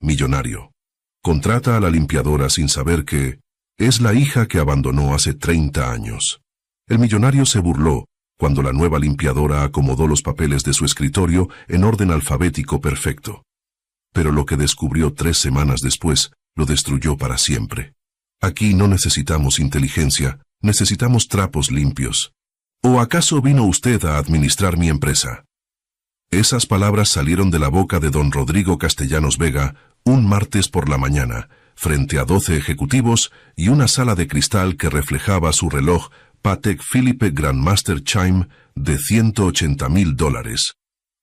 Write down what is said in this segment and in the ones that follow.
millonario. Contrata a la limpiadora sin saber que es la hija que abandonó hace 30 años. El millonario se burló cuando la nueva limpiadora acomodó los papeles de su escritorio en orden alfabético perfecto. Pero lo que descubrió 3 semanas después lo destruyó para siempre. Aquí no necesitamos inteligencia, necesitamos trapos limpios. ¿O acaso vino usted a administrar mi empresa? Esas palabras salieron de la boca de don Rodrigo Castellanos Vega un martes por la mañana, frente a 12 ejecutivos y una sala de cristal que reflejaba su reloj Patek Philippe Grandmaster Chime de $180,000,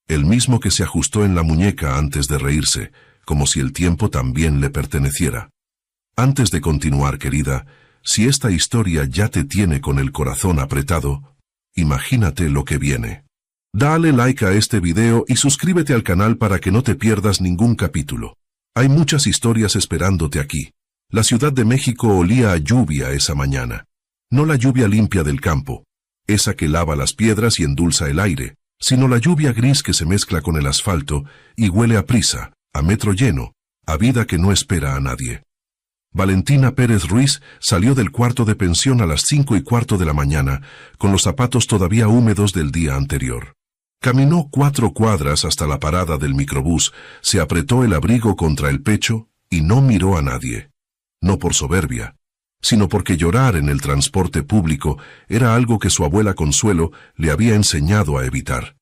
el mismo que se ajustó en la muñeca antes de reírse, como si el tiempo también le perteneciera. Antes de continuar, querida, si esta historia ya te tiene con el corazón apretado, imagínate lo que viene. Dale like a este video y suscríbete al canal para que no te pierdas ningún capítulo. Hay muchas historias esperándote aquí. La Ciudad de México olía a lluvia esa mañana. No la lluvia limpia del campo, esa que lava las piedras y endulza el aire, sino la lluvia gris que se mezcla con el asfalto y huele a prisa, a metro lleno, a vida que no espera a nadie. Valentina Pérez Ruiz salió del cuarto de pensión a las 5:15 de la mañana, con los zapatos todavía húmedos del día anterior. Caminó 4 cuadras hasta la parada del microbús, se apretó el abrigo contra el pecho y no miró a nadie. No por soberbia, sino porque llorar en el transporte público era algo que su abuela Consuelo le había enseñado a evitar.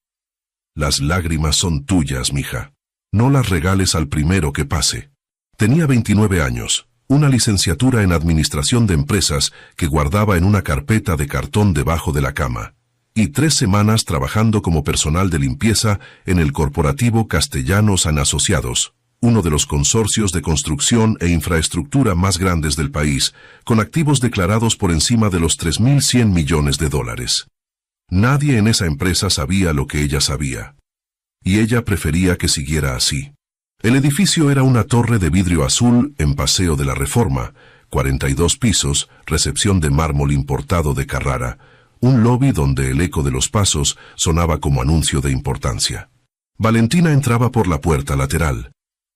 Las lágrimas son tuyas, mija. No las regales al primero que pase. Tenía 29 años, una licenciatura en Administración de Empresas que guardaba en una carpeta de cartón debajo de la cama, y 3 semanas trabajando como personal de limpieza en el corporativo Castellanos & Asociados, uno de los consorcios de construcción e infraestructura más grandes del país, con activos declarados por encima de los $3.100 millones. Nadie en esa empresa sabía lo que ella sabía. Y ella prefería que siguiera así. El edificio era una torre de vidrio azul en Paseo de la Reforma, 42 pisos, recepción de mármol importado de Carrara, un lobby donde el eco de los pasos sonaba como anuncio de importancia. Valentina entraba por la puerta lateral,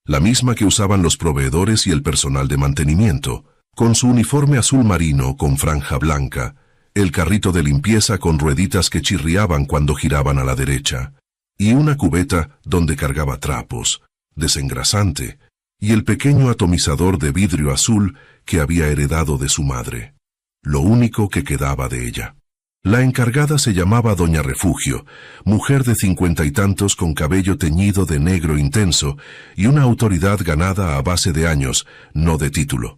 la misma que usaban los proveedores y el personal de mantenimiento, con su uniforme azul marino con franja blanca, el carrito de limpieza con rueditas que chirriaban cuando giraban a la derecha, y una cubeta donde cargaba trapos, desengrasante, y el pequeño atomizador de vidrio azul que había heredado de su madre, lo único que quedaba de ella. La encargada se llamaba Doña Refugio, mujer de 50 y tantos con cabello teñido de negro intenso y una autoridad ganada a base de años, no de título.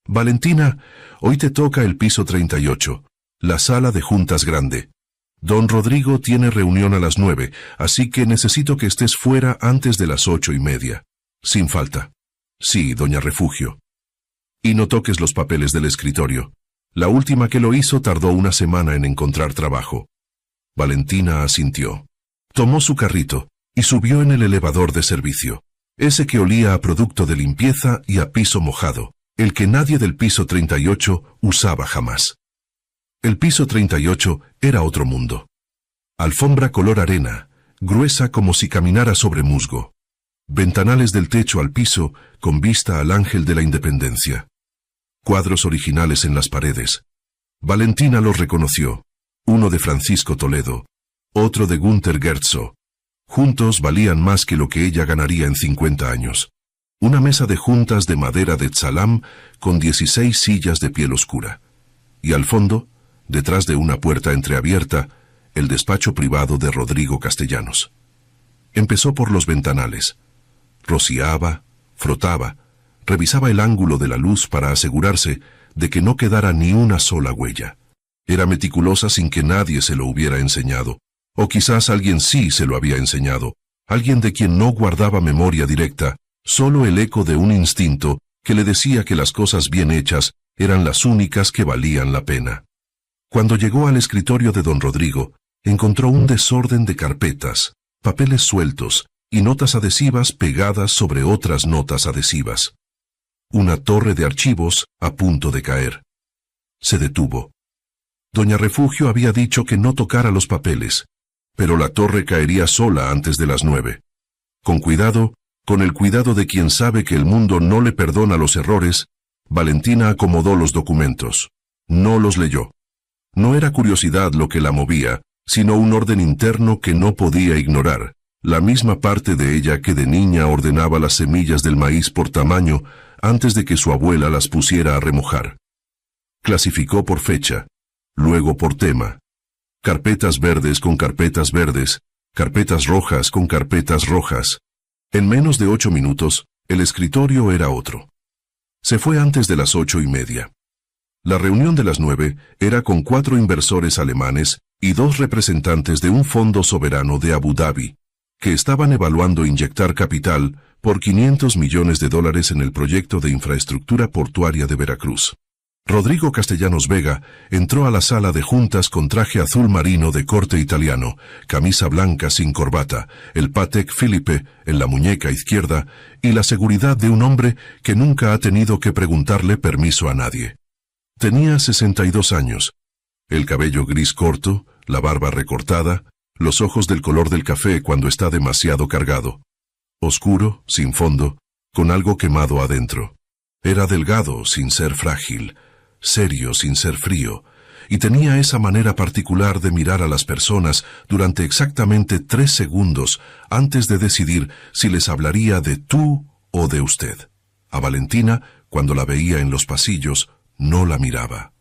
Valentina, hoy te toca el piso 38, la sala de juntas grande. Don Rodrigo tiene reunión a las 9, así que necesito que estés fuera antes de las 8:30. Sin falta. Sí, Doña Refugio. Y no toques los papeles del escritorio. La última que lo hizo tardó una semana en encontrar trabajo. Valentina asintió. Tomó su carrito y subió en el elevador de servicio, ese que olía a producto de limpieza y a piso mojado, el que nadie del piso 38 usaba jamás. El piso 38 era otro mundo. Alfombra color arena, gruesa como si caminara sobre musgo. Ventanales del techo al piso con vista al Ángel de la Independencia. Cuadros originales en las paredes. Valentina los reconoció. Uno de Francisco Toledo, otro de Günter Gerzo. Juntos valían más que lo que ella ganaría en 50 años. Una mesa de juntas de madera de Tzalam con 16 sillas de piel oscura. Y al fondo, detrás de una puerta entreabierta, el despacho privado de Rodrigo Castellanos. Empezó por los ventanales. Rociaba, frotaba, revisaba el ángulo de la luz para asegurarse de que no quedara ni una sola huella. Era meticulosa sin que nadie se lo hubiera enseñado, o quizás alguien sí se lo había enseñado, alguien de quien no guardaba memoria directa, solo el eco de un instinto que le decía que las cosas bien hechas eran las únicas que valían la pena. Cuando llegó al escritorio de don Rodrigo, encontró un desorden de carpetas, papeles sueltos y notas adhesivas pegadas sobre otras notas adhesivas. Una torre de archivos a punto de caer. Se detuvo. Doña Refugio había dicho que no tocara los papeles, pero la torre caería sola antes de las 9. Con cuidado, Con el cuidado de quien sabe que el mundo no le perdona los errores, Valentina acomodó los documentos. No los leyó. No era curiosidad lo que la movía, sino un orden interno que no podía ignorar, la misma parte de ella que de niña ordenaba las semillas del maíz por tamaño antes de que su abuela las pusiera a remojar. Clasificó por fecha, luego por tema. Carpetas verdes con carpetas verdes, carpetas rojas con carpetas rojas. En menos de 8 minutos, el escritorio era otro. Se fue antes de las 8:30. La reunión de las 9 era con 4 inversores alemanes y 2 representantes de un fondo soberano de Abu Dhabi, que estaban evaluando inyectar capital por $500 millones en el proyecto de infraestructura portuaria de Veracruz. Rodrigo Castellanos Vega entró a la sala de juntas con traje azul marino de corte italiano, camisa blanca sin corbata, el Patek Philippe en la muñeca izquierda y la seguridad de un hombre que nunca ha tenido que preguntarle permiso a nadie. Tenía 62 años, el cabello gris corto, la barba recortada, los ojos del color del café cuando está demasiado cargado. Oscuro, sin fondo, con algo quemado adentro. Era delgado sin ser frágil, serio sin ser frío, y tenía esa manera particular de mirar a las personas durante exactamente 3 segundos antes de decidir si les hablaría de tú o de usted. A Valentina, cuando la veía en los pasillos, no la miraba.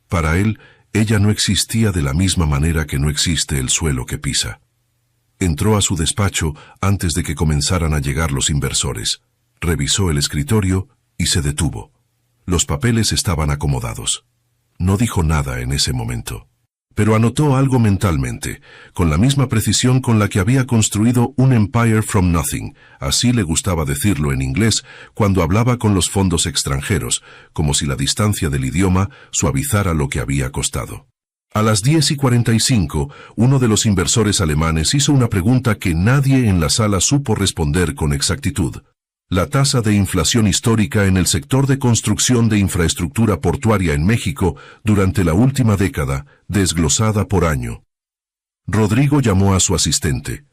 Para él, ella no existía de la misma manera que no existe el suelo que pisa. Entró a su despacho antes de que comenzaran a llegar los inversores. Revisó el escritorio y se detuvo. Los papeles estaban acomodados. No dijo nada en ese momento, pero anotó algo mentalmente, con la misma precisión con la que había construido un empire from nothing, así le gustaba decirlo en inglés cuando hablaba con los fondos extranjeros, como si la distancia del idioma suavizara lo que había costado. A las 10:45, uno de los inversores alemanes hizo una pregunta que nadie en la sala supo responder con exactitud. La tasa de inflación histórica en el sector de construcción de infraestructura portuaria en México durante la última década, desglosada por año. Rodrigo llamó a su asistente.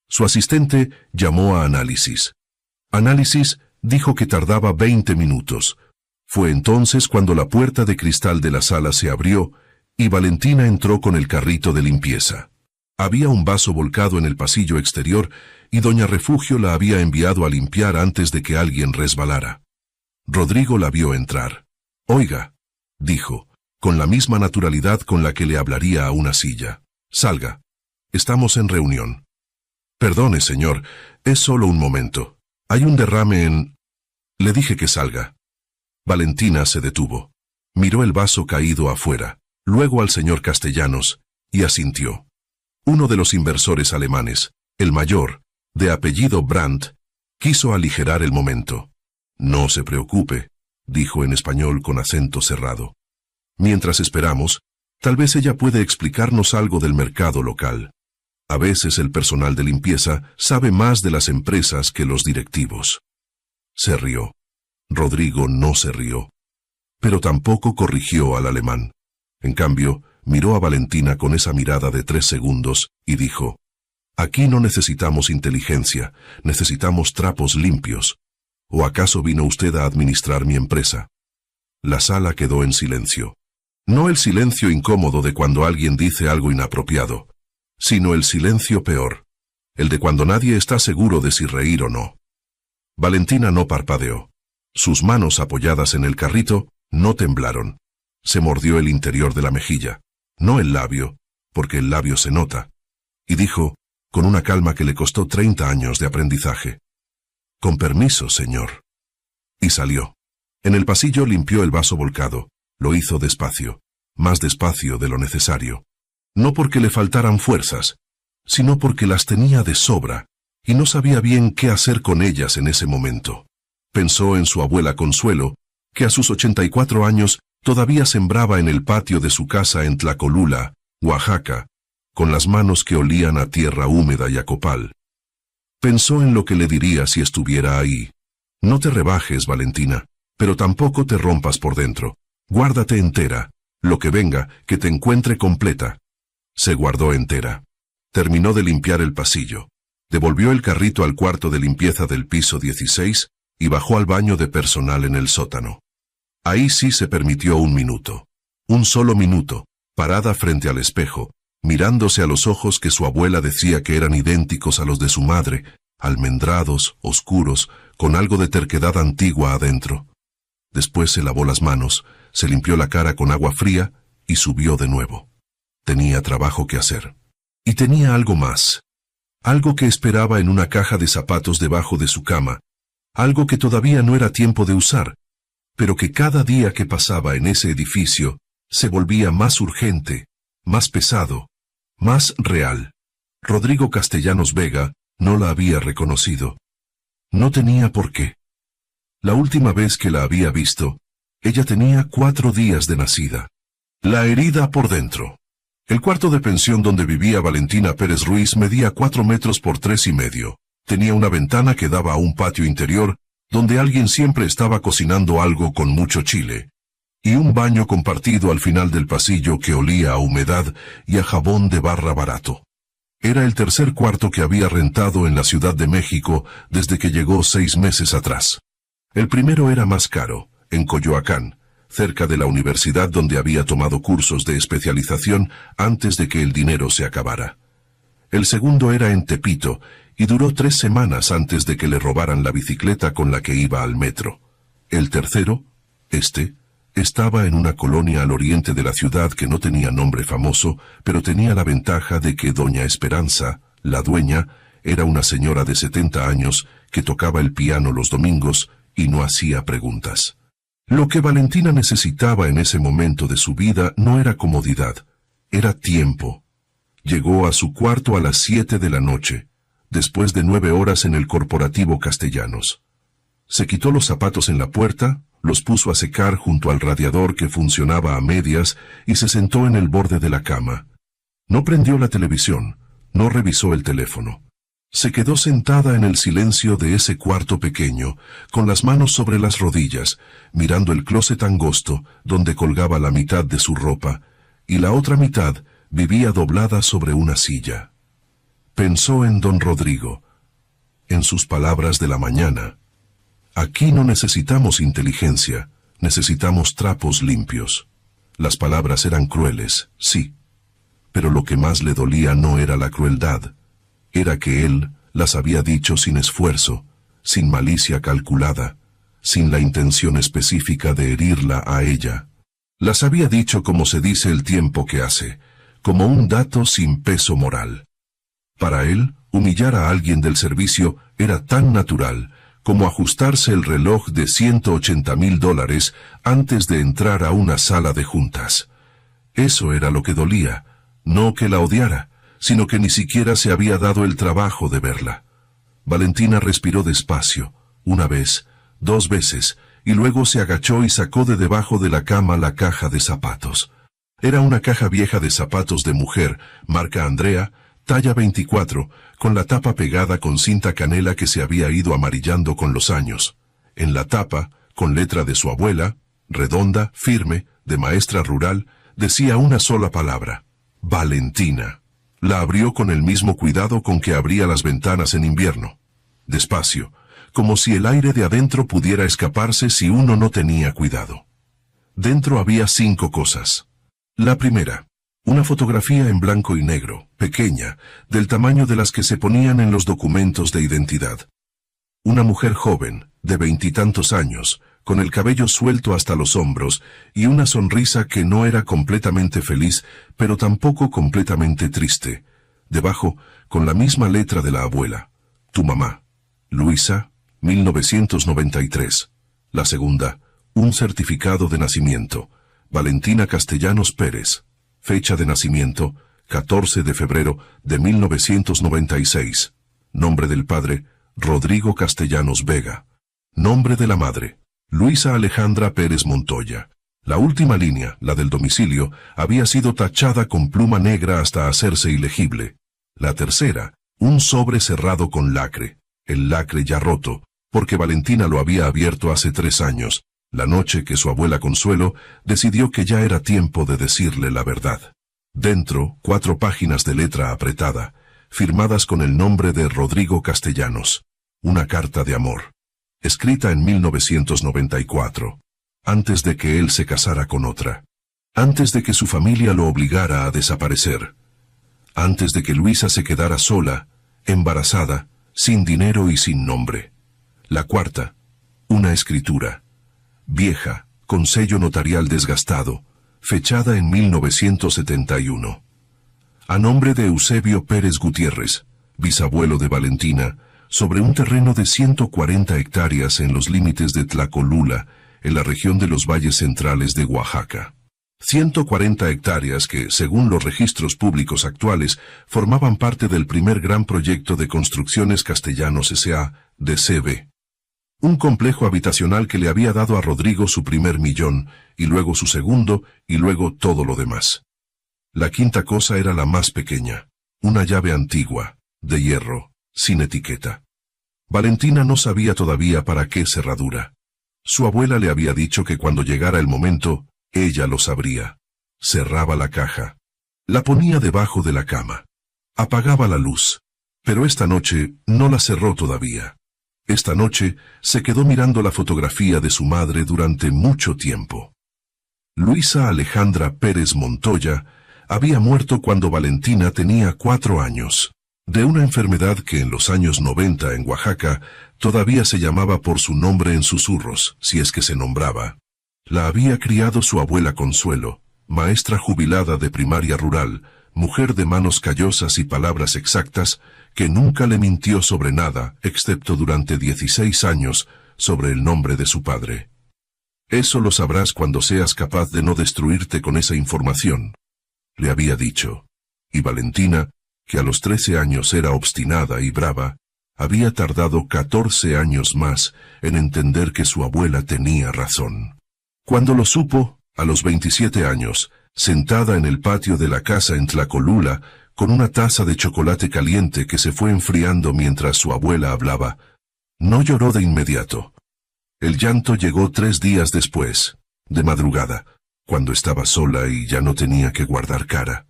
Su asistente llamó a Análisis. Análisis dijo que tardaba 20 minutos. Fue entonces cuando la puerta de cristal de la sala se abrió y Valentina entró con el carrito de limpieza. Había un vaso volcado en el pasillo exterior y doña Refugio la había enviado a limpiar antes de que alguien resbalara. Rodrigo la vio entrar. «Oiga», dijo, con la misma naturalidad con la que le hablaría a una silla. «Salga. Estamos en reunión». «Perdone, señor, es solo un momento. Hay un derrame en...» «Le dije que salga». Valentina se detuvo. Miró el vaso caído afuera, luego al señor Castellanos, y asintió. Uno de los inversores alemanes, el mayor, de apellido Brandt, quiso aligerar el momento. «No se preocupe», dijo en español con acento cerrado. «Mientras esperamos, tal vez ella puede explicarnos algo del mercado local. A veces el personal de limpieza sabe más de las empresas que los directivos». Se rió. Rodrigo no se rió, pero tampoco corrigió al alemán. En cambio, miró a Valentina con esa mirada de 3 segundos y dijo, «Aquí no necesitamos inteligencia, necesitamos trapos limpios. ¿O acaso vino usted a administrar mi empresa?» La sala quedó en silencio. No el silencio incómodo de cuando alguien dice algo inapropiado, sino el silencio peor, el de cuando nadie está seguro de si reír o no. Valentina no parpadeó. Sus manos apoyadas en el carrito no temblaron. Se mordió el interior de la mejilla, no el labio, porque el labio se nota, y dijo, con una calma que le costó 30 años de aprendizaje, «Con permiso, señor». Y salió. En el pasillo limpió el vaso volcado. Lo hizo despacio, más despacio de lo necesario. No porque le faltaran fuerzas, sino porque las tenía de sobra, y no sabía bien qué hacer con ellas en ese momento. Pensó en su abuela Consuelo, que a sus 84 años todavía sembraba en el patio de su casa en Tlacolula, Oaxaca, con las manos que olían a tierra húmeda y a copal. Pensó en lo que le diría si estuviera ahí. «No te rebajes, Valentina, pero tampoco te rompas por dentro. Guárdate entera. Lo que venga, que te encuentre completa». Se guardó entera. Terminó de limpiar el pasillo. Devolvió el carrito al cuarto de limpieza del piso 16 y bajó al baño de personal en el sótano. Ahí sí se permitió un minuto. Un solo minuto, parada frente al espejo, mirándose a los ojos que su abuela decía que eran idénticos a los de su madre, almendrados, oscuros, con algo de terquedad antigua adentro. Después se lavó las manos, se limpió la cara con agua fría y subió de nuevo. Tenía trabajo que hacer. Y tenía algo más. Algo que esperaba en una caja de zapatos debajo de su cama. Algo que todavía no era tiempo de usar, pero que cada día que pasaba en ese edificio se volvía más urgente, más pesado, más real. Rodrigo Castellanos Vega no la había reconocido. No tenía por qué. La última vez que la había visto, ella tenía 4 días de nacida. La herida por dentro. El cuarto de pensión donde vivía Valentina Pérez Ruiz medía 4 metros por 3,5. Tenía una ventana que daba a un patio interior, donde alguien siempre estaba cocinando algo con mucho chile, y un baño compartido al final del pasillo que olía a humedad y a jabón de barra barato. Era el tercer cuarto que había rentado en la Ciudad de México desde que llegó 6 meses atrás. El primero era más caro, en Coyoacán, cerca de la universidad donde había tomado cursos de especialización antes de que el dinero se acabara. El segundo era en Tepito, y duró 3 semanas antes de que le robaran la bicicleta con la que iba al metro. El tercero, estaba en una colonia al oriente de la ciudad que no tenía nombre famoso, pero tenía la ventaja de que doña Esperanza, la dueña, era una señora de 70 años que tocaba el piano los domingos y no hacía preguntas. Lo que Valentina necesitaba en ese momento de su vida no era comodidad, era tiempo. Llegó a su cuarto a las 7 de la noche, después de 9 horas en el Corporativo Castellanos. Se quitó los zapatos en la puerta, los puso a secar junto al radiador que funcionaba a medias y se sentó en el borde de la cama. No prendió la televisión, no revisó el teléfono. Se quedó sentada en el silencio de ese cuarto pequeño, con las manos sobre las rodillas, mirando el closet angosto donde colgaba la mitad de su ropa, y la otra mitad vivía doblada sobre una silla. Pensó en don Rodrigo, en sus palabras de la mañana. Aquí no necesitamos inteligencia, necesitamos trapos limpios. Las palabras eran crueles, sí, pero lo que más le dolía no era la crueldad, era que él las había dicho sin esfuerzo, sin malicia calculada, sin la intención específica de herirla a ella. Las había dicho como se dice el tiempo que hace, como un dato sin peso moral. Para él, humillar a alguien del servicio era tan natural como ajustarse el reloj de $180,000 antes de entrar a una sala de juntas. Eso era lo que dolía, no que la odiara, sino que ni siquiera se había dado el trabajo de verla. Valentina respiró despacio, 1 vez, 2 veces, y luego se agachó y sacó de debajo de la cama la caja de zapatos. Era una caja vieja de zapatos de mujer, marca Andrea, talla 24, con la tapa pegada con cinta canela que se había ido amarillando con los años. En la tapa, con letra de su abuela, redonda, firme, de maestra rural, decía una sola palabra: Valentina. La abrió con el mismo cuidado con que abría las ventanas en invierno. Despacio, como si el aire de adentro pudiera escaparse si uno no tenía cuidado. Dentro había 5 cosas. La primera, una fotografía en blanco y negro, pequeña, del tamaño de las que se ponían en los documentos de identidad. Una mujer joven, de 20 y tantos años, con el cabello suelto hasta los hombros y una sonrisa que no era completamente feliz, pero tampoco completamente triste. Debajo, con la misma letra de la abuela: tu mamá, Luisa, 1993. La segunda, un certificado de nacimiento, Valentina Castellanos Pérez. Fecha de nacimiento, 14 de febrero de 1996. Nombre del padre, Rodrigo Castellanos Vega. Nombre de la madre, Luisa Alejandra Pérez Montoya. La última línea, la del domicilio, había sido tachada con pluma negra hasta hacerse ilegible. La tercera, un sobre cerrado con lacre, el lacre ya roto, porque Valentina lo había abierto hace 3 años, la noche que su abuela Consuelo decidió que ya era tiempo de decirle la verdad. Dentro, 4 páginas de letra apretada, firmadas con el nombre de Rodrigo Castellanos. Una carta de amor, escrita en 1994, antes de que él se casara con otra, antes de que su familia lo obligara a desaparecer, antes de que Luisa se quedara sola, embarazada, sin dinero y sin nombre. La cuarta, una escritura, vieja, con sello notarial desgastado, fechada en 1971. A nombre de Eusebio Pérez Gutiérrez, bisabuelo de Valentina, sobre un terreno de 140 hectáreas en los límites de Tlacolula, en la región de los valles centrales de Oaxaca. 140 hectáreas que, según los registros públicos actuales, formaban parte del primer gran proyecto de Construcciones Castellanos S.A., de CB. Un complejo habitacional que le había dado a Rodrigo su primer millón, y luego su segundo, y luego todo lo demás. La quinta cosa era la más pequeña, una llave antigua, de hierro, sin etiqueta. Valentina no sabía todavía para qué cerradura. Su abuela le había dicho que cuando llegara el momento, ella lo sabría. Cerraba la caja. La ponía debajo de la cama. Apagaba la luz. Pero esta noche no la cerró todavía. Esta noche se quedó mirando la fotografía de su madre durante mucho tiempo. Luisa Alejandra Pérez Montoya había muerto cuando Valentina tenía 4 años, de una enfermedad que en los años 90 en Oaxaca todavía se llamaba por su nombre en susurros, si es que se nombraba. La había criado su abuela Consuelo, maestra jubilada de primaria rural, mujer de manos callosas y palabras exactas, que nunca le mintió sobre nada, excepto durante 16 años, sobre el nombre de su padre. Eso lo sabrás cuando seas capaz de no destruirte con esa información, le había dicho. Y Valentina, que a los 13 años era obstinada y brava, había tardado 14 años más en entender que su abuela tenía razón. Cuando lo supo, a los 27 años, sentada en el patio de la casa en Tlacolula, con una taza de chocolate caliente que se fue enfriando mientras su abuela hablaba, no lloró de inmediato. El llanto llegó 3 días después, de madrugada, cuando estaba sola y ya no tenía que guardar cara.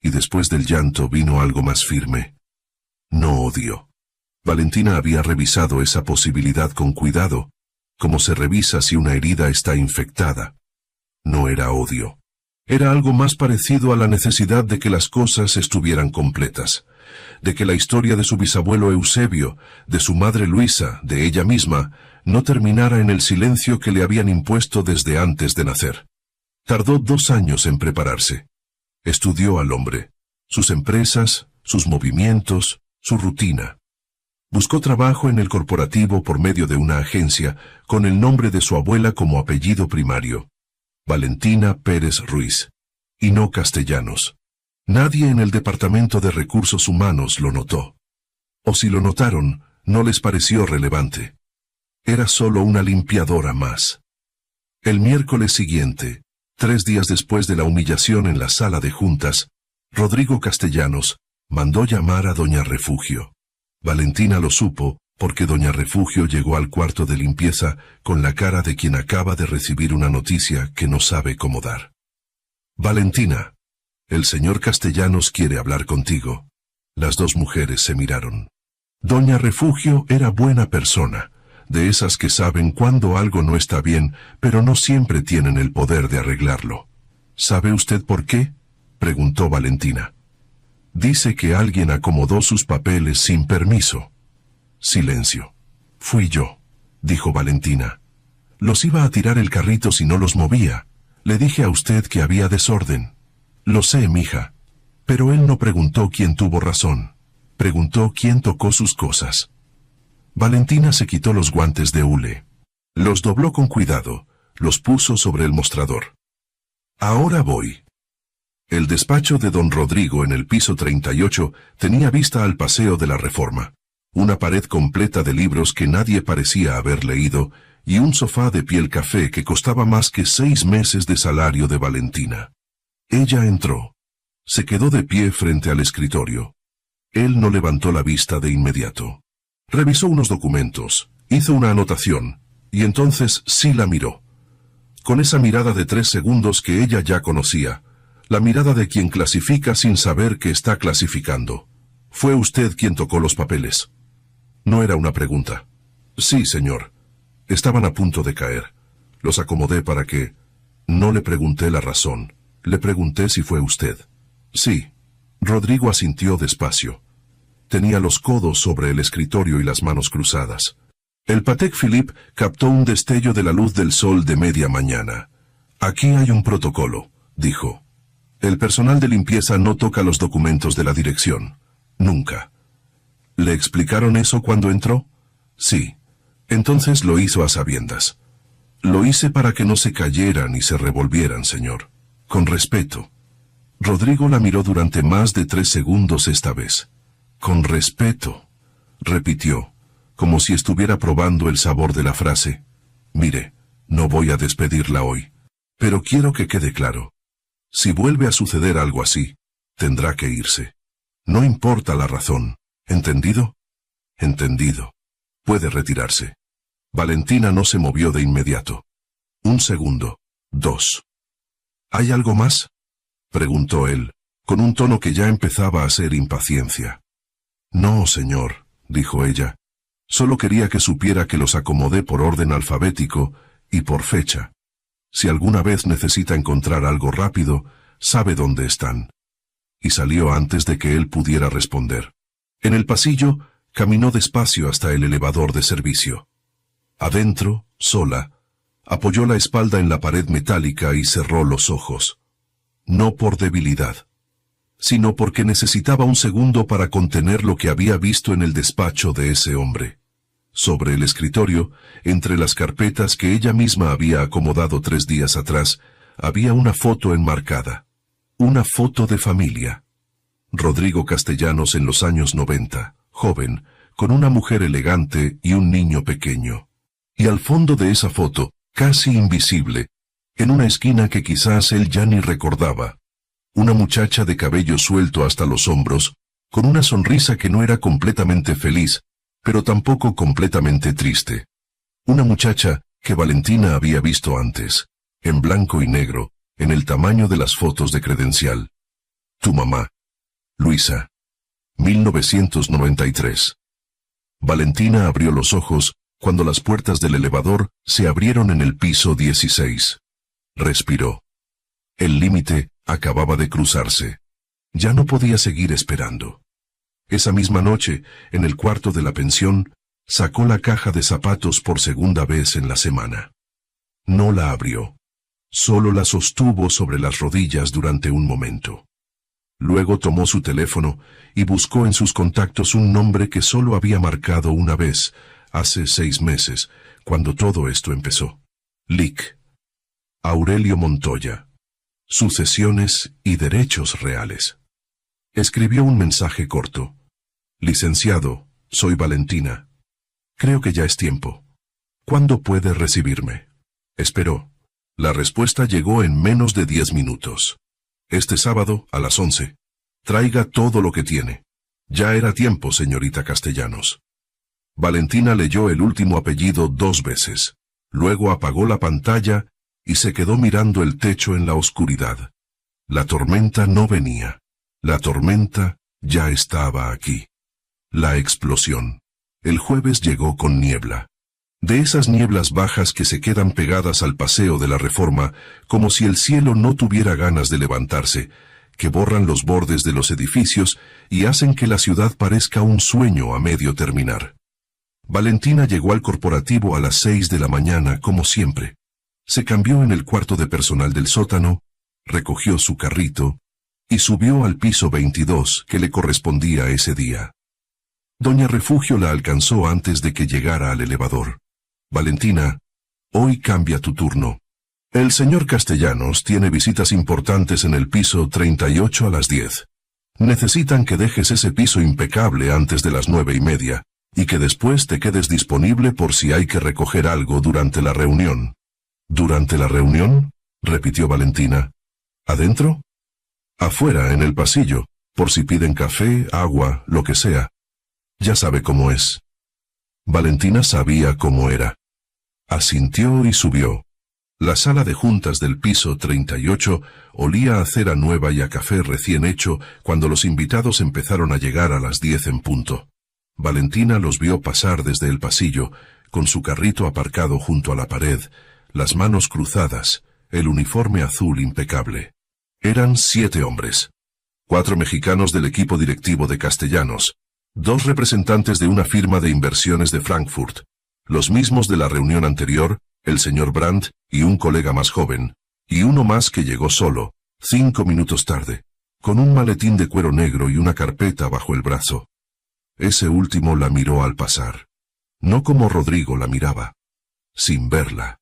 Y después del llanto vino algo más firme. No odio. Valentina había revisado esa posibilidad con cuidado, como se revisa si una herida está infectada. No era odio. Era algo más parecido a la necesidad de que las cosas estuvieran completas, de que la historia de su bisabuelo Eusebio, de su madre Luisa, de ella misma, no terminara en el silencio que le habían impuesto desde antes de nacer. Tardó 2 años en prepararse. Estudió al hombre, sus empresas, sus movimientos, su rutina. Buscó trabajo en el corporativo por medio de una agencia, con el nombre de su abuela como apellido primario, Valentina Pérez Ruiz, y no Castellanos. Nadie en el Departamento de Recursos Humanos lo notó. O si lo notaron, no les pareció relevante. Era solo una limpiadora más. El miércoles siguiente, 3 días después de la humillación en la sala de juntas, Rodrigo Castellanos mandó llamar a doña Refugio. Valentina lo supo porque doña Refugio llegó al cuarto de limpieza con la cara de quien acaba de recibir una noticia que no sabe cómo dar. Valentina, el señor Castellanos quiere hablar contigo. Las 2 mujeres se miraron. Doña Refugio era buena persona, de esas que saben cuando algo no está bien, pero no siempre tienen el poder de arreglarlo. ¿Sabe usted por qué?, preguntó Valentina. Dice que alguien acomodó sus papeles sin permiso. Silencio. Fui yo, dijo Valentina. Los iba a tirar el carrito si no los movía. Le dije a usted que había desorden. Lo sé, mija. Pero él no preguntó quién tuvo razón. Preguntó quién tocó sus cosas. Valentina se quitó los guantes de hule. Los dobló con cuidado, los puso sobre el mostrador. Ahora voy. El despacho de don Rodrigo en el piso 38 tenía vista al Paseo de la Reforma, una pared completa de libros que nadie parecía haber leído, y un sofá de piel café que costaba más que 6 meses de salario de Valentina. Ella entró. Se quedó de pie frente al escritorio. Él no levantó la vista de inmediato. Revisó unos documentos, hizo una anotación, y entonces sí la miró. Con esa mirada de 3 segundos que ella ya conocía, la mirada de quien clasifica sin saber que está clasificando. ¿Fue usted quien tocó los papeles? No era una pregunta. Sí, señor. Estaban a punto de caer. Los acomodé para que... No le pregunté la razón. Le pregunté si fue usted. Sí. Rodrigo asintió despacio. Tenía los codos sobre el escritorio y las manos cruzadas. El Patek Philippe captó un destello de la luz del sol de media mañana. Aquí hay un protocolo, dijo. El personal de limpieza no toca los documentos de la dirección. Nunca. ¿Le explicaron eso cuando entró? Sí. Entonces lo hizo a sabiendas. Lo hice para que no se cayeran y se revolvieran, señor. Con respeto. Rodrigo la miró durante más de 3 segundos esta vez. Con respeto, repitió, como si estuviera probando el sabor de la frase. Mire, no voy a despedirla hoy. Pero quiero que quede claro. Si vuelve a suceder algo así, tendrá que irse. No importa la razón. ¿Entendido? Entendido. Puede retirarse. Valentina no se movió de inmediato. 1 segundo. 2. ¿Hay algo más? Preguntó él, con un tono que ya empezaba a ser impaciencia. No, señor, dijo ella. Solo quería que supiera que los acomodé por orden alfabético y por fecha. Si alguna vez necesita encontrar algo rápido, sabe dónde están. Y salió antes de que él pudiera responder. En el pasillo, caminó despacio hasta el elevador de servicio. Adentro, sola, apoyó la espalda en la pared metálica y cerró los ojos. No por debilidad, sino porque necesitaba un segundo para contener lo que había visto en el despacho de ese hombre. Sobre el escritorio, entre las carpetas que ella misma había acomodado 3 días atrás, había una foto enmarcada. Una foto de familia. Rodrigo Castellanos en los años 90, joven, con una mujer elegante y un niño pequeño. Y al fondo de esa foto, casi invisible, en una esquina que quizás él ya ni recordaba, una muchacha de cabello suelto hasta los hombros, con una sonrisa que no era completamente feliz, pero tampoco completamente triste. Una muchacha que Valentina había visto antes, en blanco y negro, en el tamaño de las fotos de credencial. Tu mamá. Luisa. 1993. Valentina abrió los ojos cuando las puertas del elevador se abrieron en el piso 16. Respiró. El límite acababa de cruzarse. Ya no podía seguir esperando. Esa misma noche, en el cuarto de la pensión, sacó la caja de zapatos por segunda vez en la semana. No la abrió. Solo la sostuvo sobre las rodillas durante un momento. Luego tomó su teléfono y buscó en sus contactos un nombre que solo había marcado una vez, hace 6 meses, cuando todo esto empezó. Lic. Aurelio Montoya. Sucesiones y derechos reales. Escribió un mensaje corto. Licenciado, soy Valentina. Creo que ya es tiempo. ¿Cuándo puede recibirme? Esperó. La respuesta llegó en menos de 10 minutos. Este sábado, a las 11. Traiga todo lo que tiene. Ya era tiempo, señorita Castellanos. Valentina leyó el último apellido 2 veces. Luego apagó la pantalla y se quedó mirando el techo en la oscuridad. La tormenta no venía. La tormenta ya estaba aquí. La explosión. El jueves llegó con niebla. De esas nieblas bajas que se quedan pegadas al paseo de la Reforma, como si el cielo no tuviera ganas de levantarse, que borran los bordes de los edificios y hacen que la ciudad parezca un sueño a medio terminar. Valentina llegó al corporativo a las 6 de la mañana, como siempre. Se cambió en el cuarto de personal del sótano, recogió su carrito y subió al piso 22 que le correspondía ese día. Doña Refugio la alcanzó antes de que llegara al elevador. Valentina, hoy cambia tu turno. El señor Castellanos tiene visitas importantes en el piso 38 a las 10. Necesitan que dejes ese piso impecable antes de las 9:30, y que después te quedes disponible por si hay que recoger algo durante la reunión. ¿Durante la reunión?, repitió Valentina. ¿Adentro? Afuera, en el pasillo, por si piden café, agua, lo que sea. Ya sabe cómo es. Valentina sabía cómo era. Asintió y subió. La sala de juntas del piso 38 olía a cera nueva y a café recién hecho cuando los invitados empezaron a llegar a las 10 en punto. Valentina los vio pasar desde el pasillo, con su carrito aparcado junto a la pared, las manos cruzadas, el uniforme azul impecable. Eran 7 hombres. 4 mexicanos del equipo directivo de Castellanos, 2 representantes de una firma de inversiones de Frankfurt, los mismos de la reunión anterior, el señor Brandt y un colega más joven, y uno más que llegó solo, 5 minutos tarde, con un maletín de cuero negro y una carpeta bajo el brazo. Ese último la miró al pasar. No como Rodrigo la miraba, sin verla.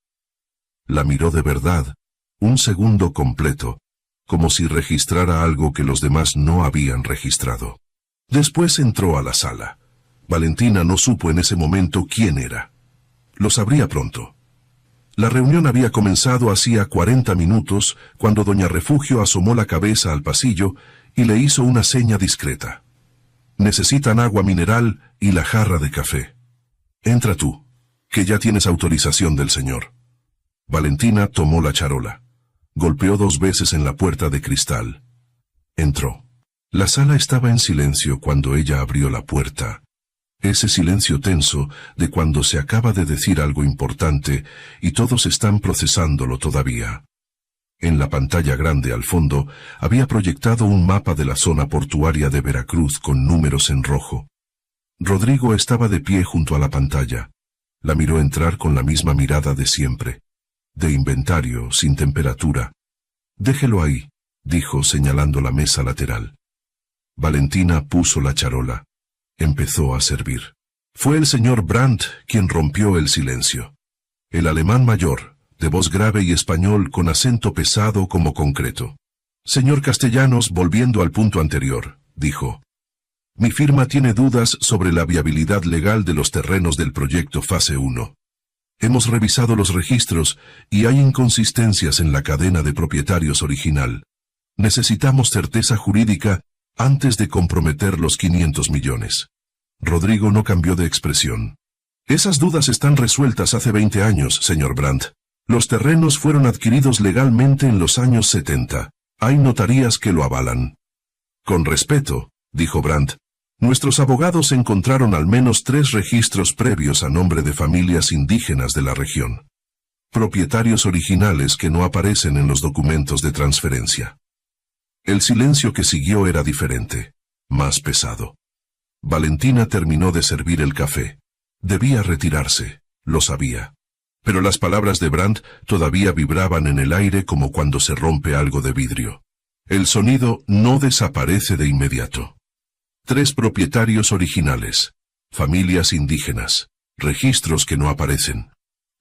La miró de verdad, un segundo completo, como si registrara algo que los demás no habían registrado. Después entró a la sala. Valentina no supo en ese momento quién era. Lo sabría pronto. La reunión había comenzado hacía 40 minutos cuando doña Refugio asomó la cabeza al pasillo y le hizo una seña discreta. Necesitan agua mineral y la jarra de café. Entra tú, que ya tienes autorización del señor. Valentina tomó la charola. Golpeó 2 veces en la puerta de cristal. Entró. La sala estaba en silencio cuando ella abrió la puerta. Ese silencio tenso de cuando se acaba de decir algo importante y todos están procesándolo todavía. En la pantalla grande al fondo había proyectado un mapa de la zona portuaria de Veracruz con números en rojo. Rodrigo estaba de pie junto a la pantalla. La miró entrar con la misma mirada de siempre. De inventario, sin temperatura. Déjelo ahí, dijo señalando la mesa lateral. Valentina puso la charola. Empezó a servir. Fue el señor Brandt quien rompió el silencio. El alemán mayor, de voz grave y español con acento pesado como concreto. Señor Castellanos, volviendo al punto anterior, dijo. Mi firma tiene dudas sobre la viabilidad legal de los terrenos del proyecto Fase 1. Hemos revisado los registros y hay inconsistencias en la cadena de propietarios original. Necesitamos certeza jurídica antes de comprometer los 500 millones. Rodrigo no cambió de expresión. Esas dudas están resueltas hace 20 años, señor Brandt. Los terrenos fueron adquiridos legalmente en los años 70. Hay notarías que lo avalan. Con respeto, dijo Brandt, nuestros abogados encontraron al menos 3 registros previos a nombre de familias indígenas de la región. Propietarios originales que no aparecen en los documentos de transferencia. El silencio que siguió era diferente, más pesado. Valentina terminó de servir el café. Debía retirarse, lo sabía. Pero las palabras de Brandt todavía vibraban en el aire como cuando se rompe algo de vidrio. El sonido no desaparece de inmediato. 3 propietarios originales, familias indígenas, registros que no aparecen.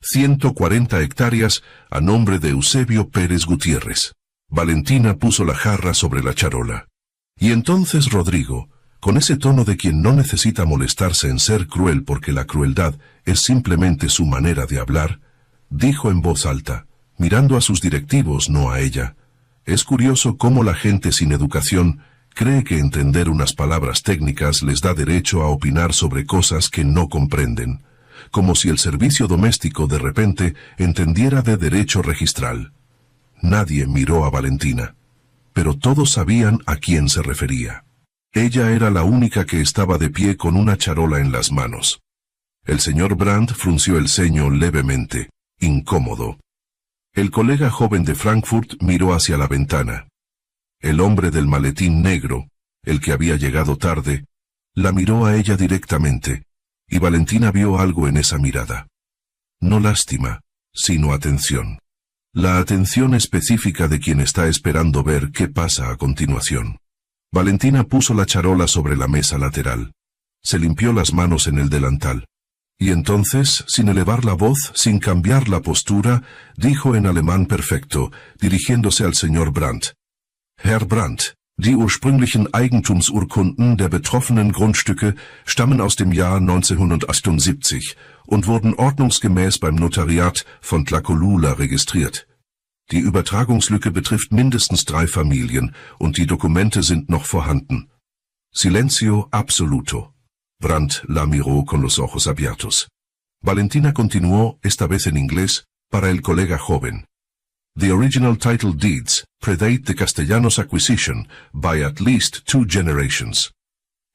140 hectáreas a nombre de Eusebio Pérez Gutiérrez. Valentina puso la jarra sobre la charola. Y entonces Rodrigo, con ese tono de quien no necesita molestarse en ser cruel porque la crueldad es simplemente su manera de hablar, dijo en voz alta, mirando a sus directivos, no a ella. Es curioso cómo la gente sin educación cree que entender unas palabras técnicas les da derecho a opinar sobre cosas que no comprenden, como si el servicio doméstico de repente entendiera de derecho registral. Nadie miró a Valentina, pero todos sabían a quién se refería. Ella era la única que estaba de pie con una charola en las manos. El señor Brandt frunció el ceño levemente, incómodo. El colega joven de Frankfurt miró hacia la ventana. El hombre del maletín negro, el que había llegado tarde, la miró a ella directamente, y Valentina vio algo en esa mirada. No lástima, sino atención. La atención específica de quien está esperando ver qué pasa a continuación. Valentina puso la charola sobre la mesa lateral. Se limpió las manos en el delantal. Y entonces, sin elevar la voz, sin cambiar la postura, dijo en alemán perfecto, dirigiéndose al señor Brandt. Herr Brandt, die ursprünglichen Eigentumsurkunden der betroffenen Grundstücke stammen aus dem Jahr 1978 und wurden ordnungsgemäß beim Notariat von Tlacolula registriert. Die Übertragungslücke betrifft mindestens 3 Familien und die Dokumente sind noch vorhanden. Silencio absoluto. Brandt la miró con los ojos abiertos. Valentina continuó, esta vez en inglés, Para el colega joven. The original title deeds predate the Castellanos acquisition by at least 2 generations.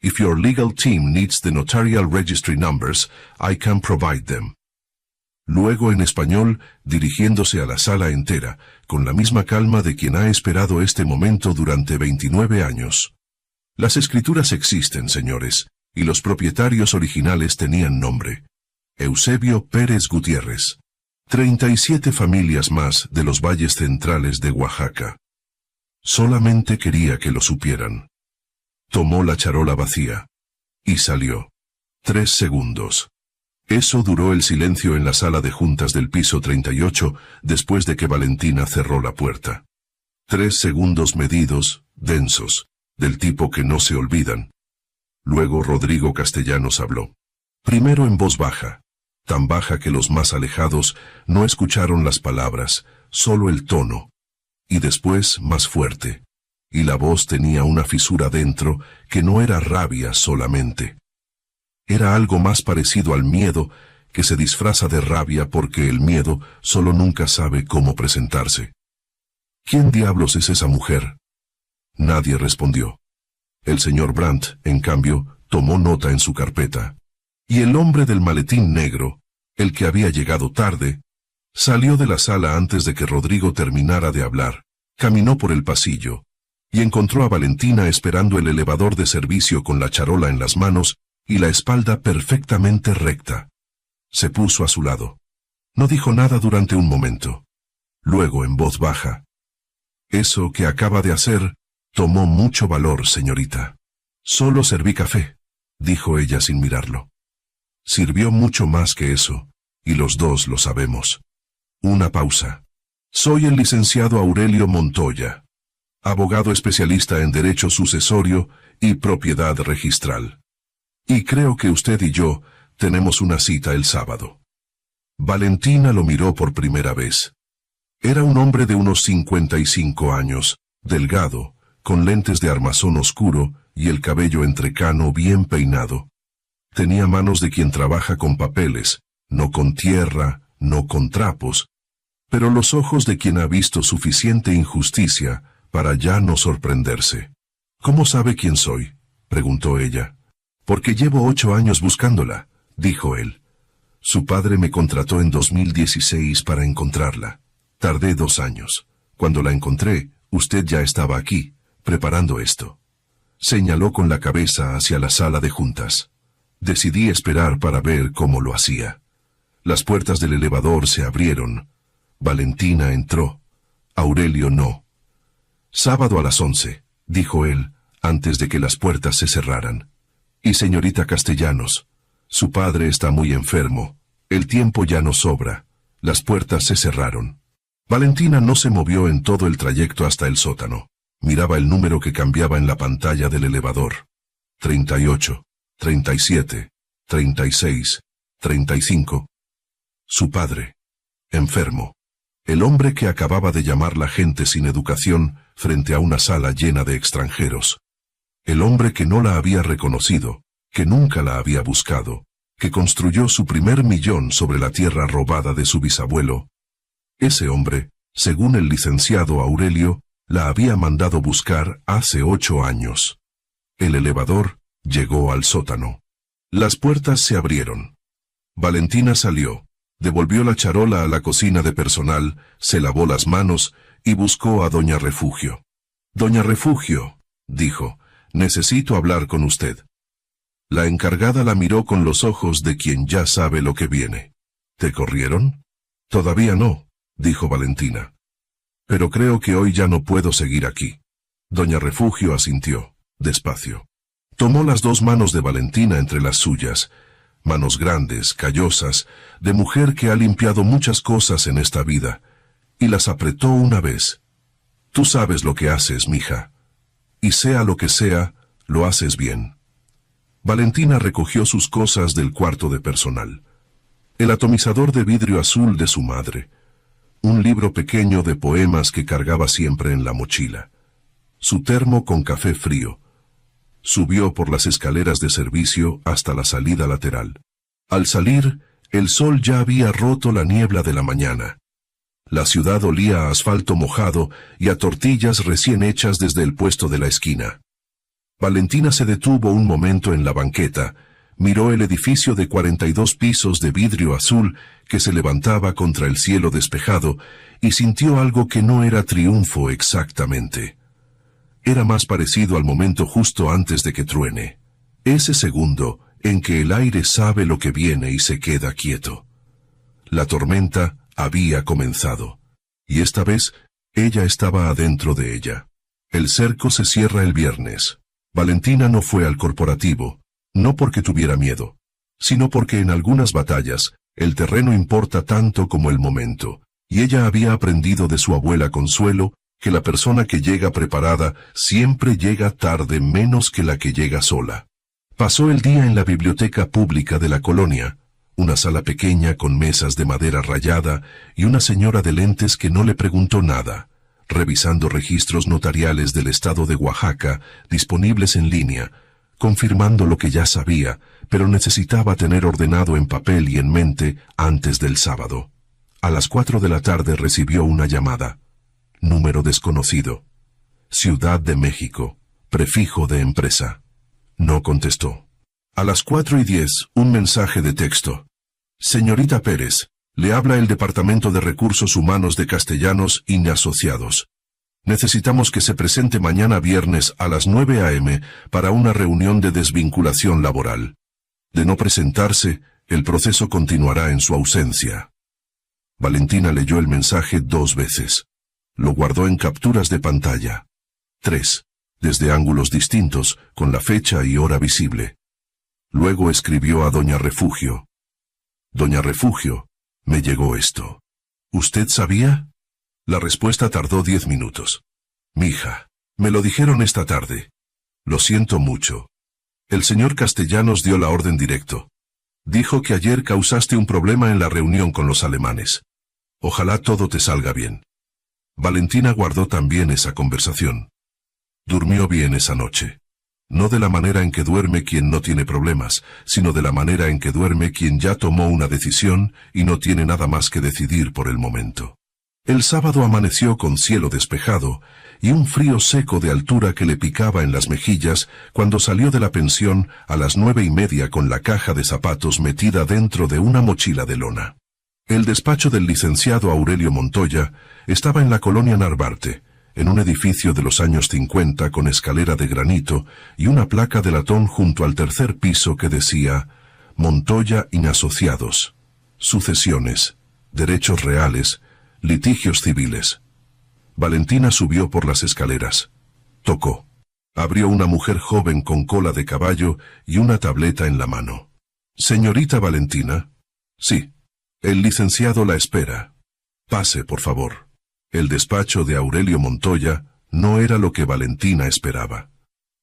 If your legal team needs the notarial registry numbers, I can provide them. Luego en español, dirigiéndose a la sala entera, con la misma calma de quien ha esperado este momento durante 29 años. Las escrituras existen, señores, y los propietarios originales tenían nombre. Eusebio Pérez Gutiérrez. 37 familias más de los valles centrales de Oaxaca. Solamente quería que lo supieran. Tomó la charola vacía. Y salió. 3 segundos. Eso duró el silencio en la sala de juntas del piso 38, después de que Valentina cerró la puerta. 3 segundos medidos, densos, del tipo que no se olvidan. Luego Rodrigo Castellanos habló. Primero en voz baja, tan baja que los más alejados no escucharon las palabras, solo el tono. Y después más fuerte. Y la voz tenía una fisura dentro que no era rabia solamente. Era algo más parecido al miedo, que se disfraza de rabia porque el miedo solo nunca sabe cómo presentarse. ¿Quién diablos es esa mujer? Nadie respondió. El señor Brandt, en cambio, tomó nota en su carpeta. Y el hombre del maletín negro, el que había llegado tarde, salió de la sala antes de que Rodrigo terminara de hablar, caminó por el pasillo, y encontró a Valentina esperando el elevador de servicio con la charola en las manos y la espalda perfectamente recta. Se puso a su lado. No dijo nada durante un momento. Luego, en voz baja. Eso que acaba de hacer tomó mucho valor, señorita. Solo serví café, dijo ella sin mirarlo. Sirvió mucho más que eso, y los dos lo sabemos. Una pausa. Soy el licenciado Aurelio Montoya, abogado especialista en derecho sucesorio y propiedad registral. Y creo que usted y yo tenemos una cita el sábado. Valentina lo miró por primera vez. Era un hombre de unos 55 años, delgado, con lentes de armazón oscuro y el cabello entrecano bien peinado. Tenía manos de quien trabaja con papeles, no con tierra, no con trapos, pero los ojos de quien ha visto suficiente injusticia para ya no sorprenderse. ¿Cómo sabe quién soy?, preguntó ella. Porque llevo 8 años buscándola, dijo él. Su padre me contrató en 2016 para encontrarla. Tardé 2 años. Cuando la encontré, usted ya estaba aquí, preparando esto. Señaló con la cabeza hacia la sala de juntas. Decidí esperar para ver cómo lo hacía. Las puertas del elevador se abrieron. Valentina entró. Aurelio no. Sábado a las 11, dijo él, antes de que las puertas se cerraran. Y señorita Castellanos, su padre está muy enfermo. El tiempo ya no sobra. Las puertas se cerraron. Valentina no se movió en todo el trayecto hasta el sótano. Miraba el número que cambiaba en la pantalla del elevador. 38, 37, 36, 35. Su padre. Enfermo. El hombre que acababa de llamar la gente sin educación frente a una sala llena de extranjeros. El hombre que no la había reconocido, que nunca la había buscado, que construyó su primer millón sobre la tierra robada de su bisabuelo. Ese hombre, según el licenciado Aurelio, la había mandado buscar hace 8 años. El elevador llegó al sótano. Las puertas se abrieron. Valentina salió, devolvió la charola a la cocina de personal, se lavó las manos y buscó a Doña Refugio. Doña Refugio, dijo, necesito hablar con usted. La encargada la miró con los ojos de quien ya sabe lo que viene. ¿Te corrieron? Todavía no, dijo Valentina. Pero creo que hoy ya no puedo seguir aquí. Doña Refugio asintió, despacio. Tomó las 2 manos de Valentina entre las suyas, manos grandes, callosas, de mujer que ha limpiado muchas cosas en esta vida, y las apretó una vez. Tú sabes lo que haces, mija. Y sea lo que sea, lo haces bien. Valentina recogió sus cosas del cuarto de personal. El atomizador de vidrio azul de su madre. Un libro pequeño de poemas que cargaba siempre en la mochila. Su termo con café frío. Subió por las escaleras de servicio hasta la salida lateral. Al salir, el sol ya había roto la niebla de la mañana, La ciudad olía a asfalto mojado y a tortillas recién hechas desde el puesto de la esquina. Valentina se detuvo un momento en la banqueta, miró el edificio de 42 pisos de vidrio azul que se levantaba contra el cielo despejado y sintió algo que no era triunfo exactamente. Era más parecido al momento justo antes de que truene. Ese segundo en que el aire sabe lo que viene y se queda quieto. La tormenta había comenzado. Y esta vez, ella estaba adentro de ella. El cerco se cierra el viernes. Valentina no fue al corporativo, no porque tuviera miedo, sino porque en algunas batallas, el terreno importa tanto como el momento, y ella había aprendido de su abuela Consuelo que la persona que llega preparada siempre llega tarde menos que la que llega sola. Pasó el día en la biblioteca pública de la colonia, una sala pequeña con mesas de madera rayada y una señora de lentes que no le preguntó nada, revisando registros notariales del estado de Oaxaca disponibles en línea, confirmando lo que ya sabía, pero necesitaba tener ordenado en papel y en mente antes del sábado. A las 4 de la tarde recibió una llamada. Número desconocido. Ciudad de México. Prefijo de empresa. No contestó. A las 4:10, un mensaje de texto. Señorita Pérez, le habla el Departamento de Recursos Humanos de Castellanos y Asociados. Necesitamos que se presente mañana viernes a las 9 a.m. para una reunión de desvinculación laboral. De no presentarse, el proceso continuará en su ausencia. Valentina leyó el mensaje 2 veces. Lo guardó en capturas de pantalla. 3. Desde ángulos distintos, con la fecha y hora visible. Luego escribió a Doña Refugio. Doña Refugio, me llegó esto. ¿Usted sabía? La respuesta tardó 10 minutos. Mija, me lo dijeron esta tarde. Lo siento mucho. El señor Castellanos dio la orden directo. Dijo que ayer causaste un problema en la reunión con los alemanes. Ojalá todo te salga bien. Valentina guardó también esa conversación. Durmió bien esa noche. No de la manera en que duerme quien no tiene problemas, sino de la manera en que duerme quien ya tomó una decisión y no tiene nada más que decidir por el momento. El sábado amaneció con cielo despejado y un frío seco de altura que le picaba en las mejillas cuando salió de la pensión a las 9:30 con la caja de zapatos metida dentro de una mochila de lona. El despacho del licenciado Aurelio Montoya estaba en la colonia Narvarte, en un edificio de los años 50 con escalera de granito y una placa de latón junto al tercer piso que decía Montoya y Asociados, sucesiones, derechos reales, litigios civiles. Valentina subió por las escaleras. Tocó. Abrió una mujer joven con cola de caballo y una tableta en la mano. «Señorita Valentina». «Sí. El licenciado la espera. Pase, por favor». El despacho de Aurelio Montoya no era lo que Valentina esperaba.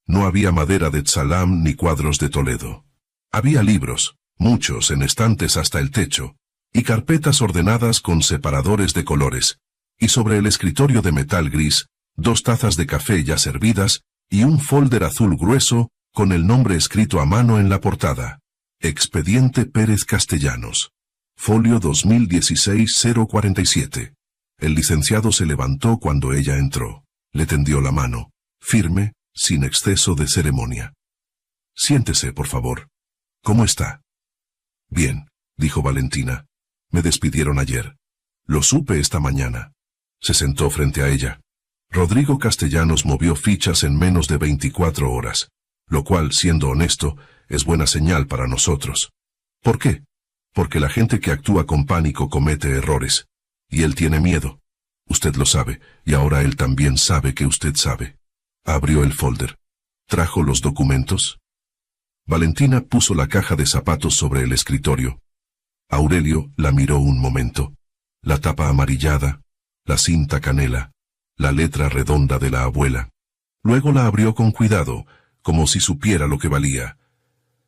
No había madera de Tzalam ni cuadros de Toledo. Había libros, muchos en estantes hasta el techo, y carpetas ordenadas con separadores de colores, y sobre el escritorio de metal gris, 2 tazas de café ya servidas y un folder azul grueso con el nombre escrito a mano en la portada. Expediente Pérez Castellanos. Folio 2016-047. El licenciado se levantó cuando ella entró. Le tendió la mano, firme, sin exceso de ceremonia. «Siéntese, por favor. ¿Cómo está?» «Bien», dijo Valentina. «Me despidieron ayer. Lo supe esta mañana». Se sentó frente a ella. Rodrigo Castellanos movió fichas en menos de 24 horas, lo cual, siendo honesto, es buena señal para nosotros. ¿Por qué? Porque la gente que actúa con pánico comete errores. Y él tiene miedo. Usted lo sabe, y ahora él también sabe que usted sabe. Abrió el folder. ¿Trajo los documentos? Valentina puso la caja de zapatos sobre el escritorio. Aurelio la miró un momento. La tapa amarillada, la cinta canela, la letra redonda de la abuela. Luego la abrió con cuidado, como si supiera lo que valía.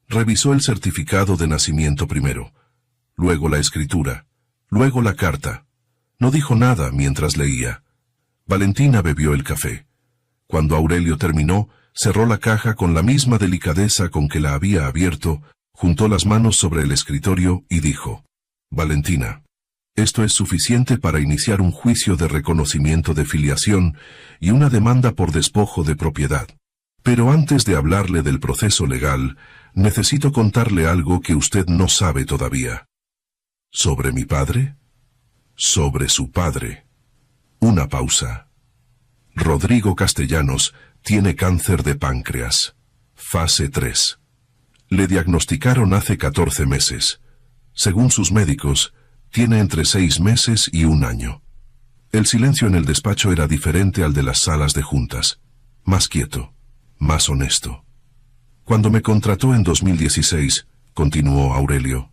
Revisó el certificado de nacimiento primero, luego la escritura, luego la carta. No dijo nada mientras leía. Valentina bebió el café. Cuando Aurelio terminó, cerró la caja con la misma delicadeza con que la había abierto, juntó las manos sobre el escritorio y dijo: «Valentina, Esto es suficiente para iniciar un juicio de reconocimiento de filiación y una demanda por despojo de propiedad. Pero antes de hablarle del proceso legal, necesito contarle algo que usted no sabe todavía. ¿Sobre mi padre? Sobre su padre. Una pausa. Rodrigo Castellanos tiene cáncer de páncreas. Fase 3. Le diagnosticaron hace 14 meses. Según sus médicos, tiene entre 6 meses y 1 año. El silencio en el despacho era diferente al de las salas de juntas. Más quieto, más honesto. Cuando me contrató en 2016, continuó Aurelio,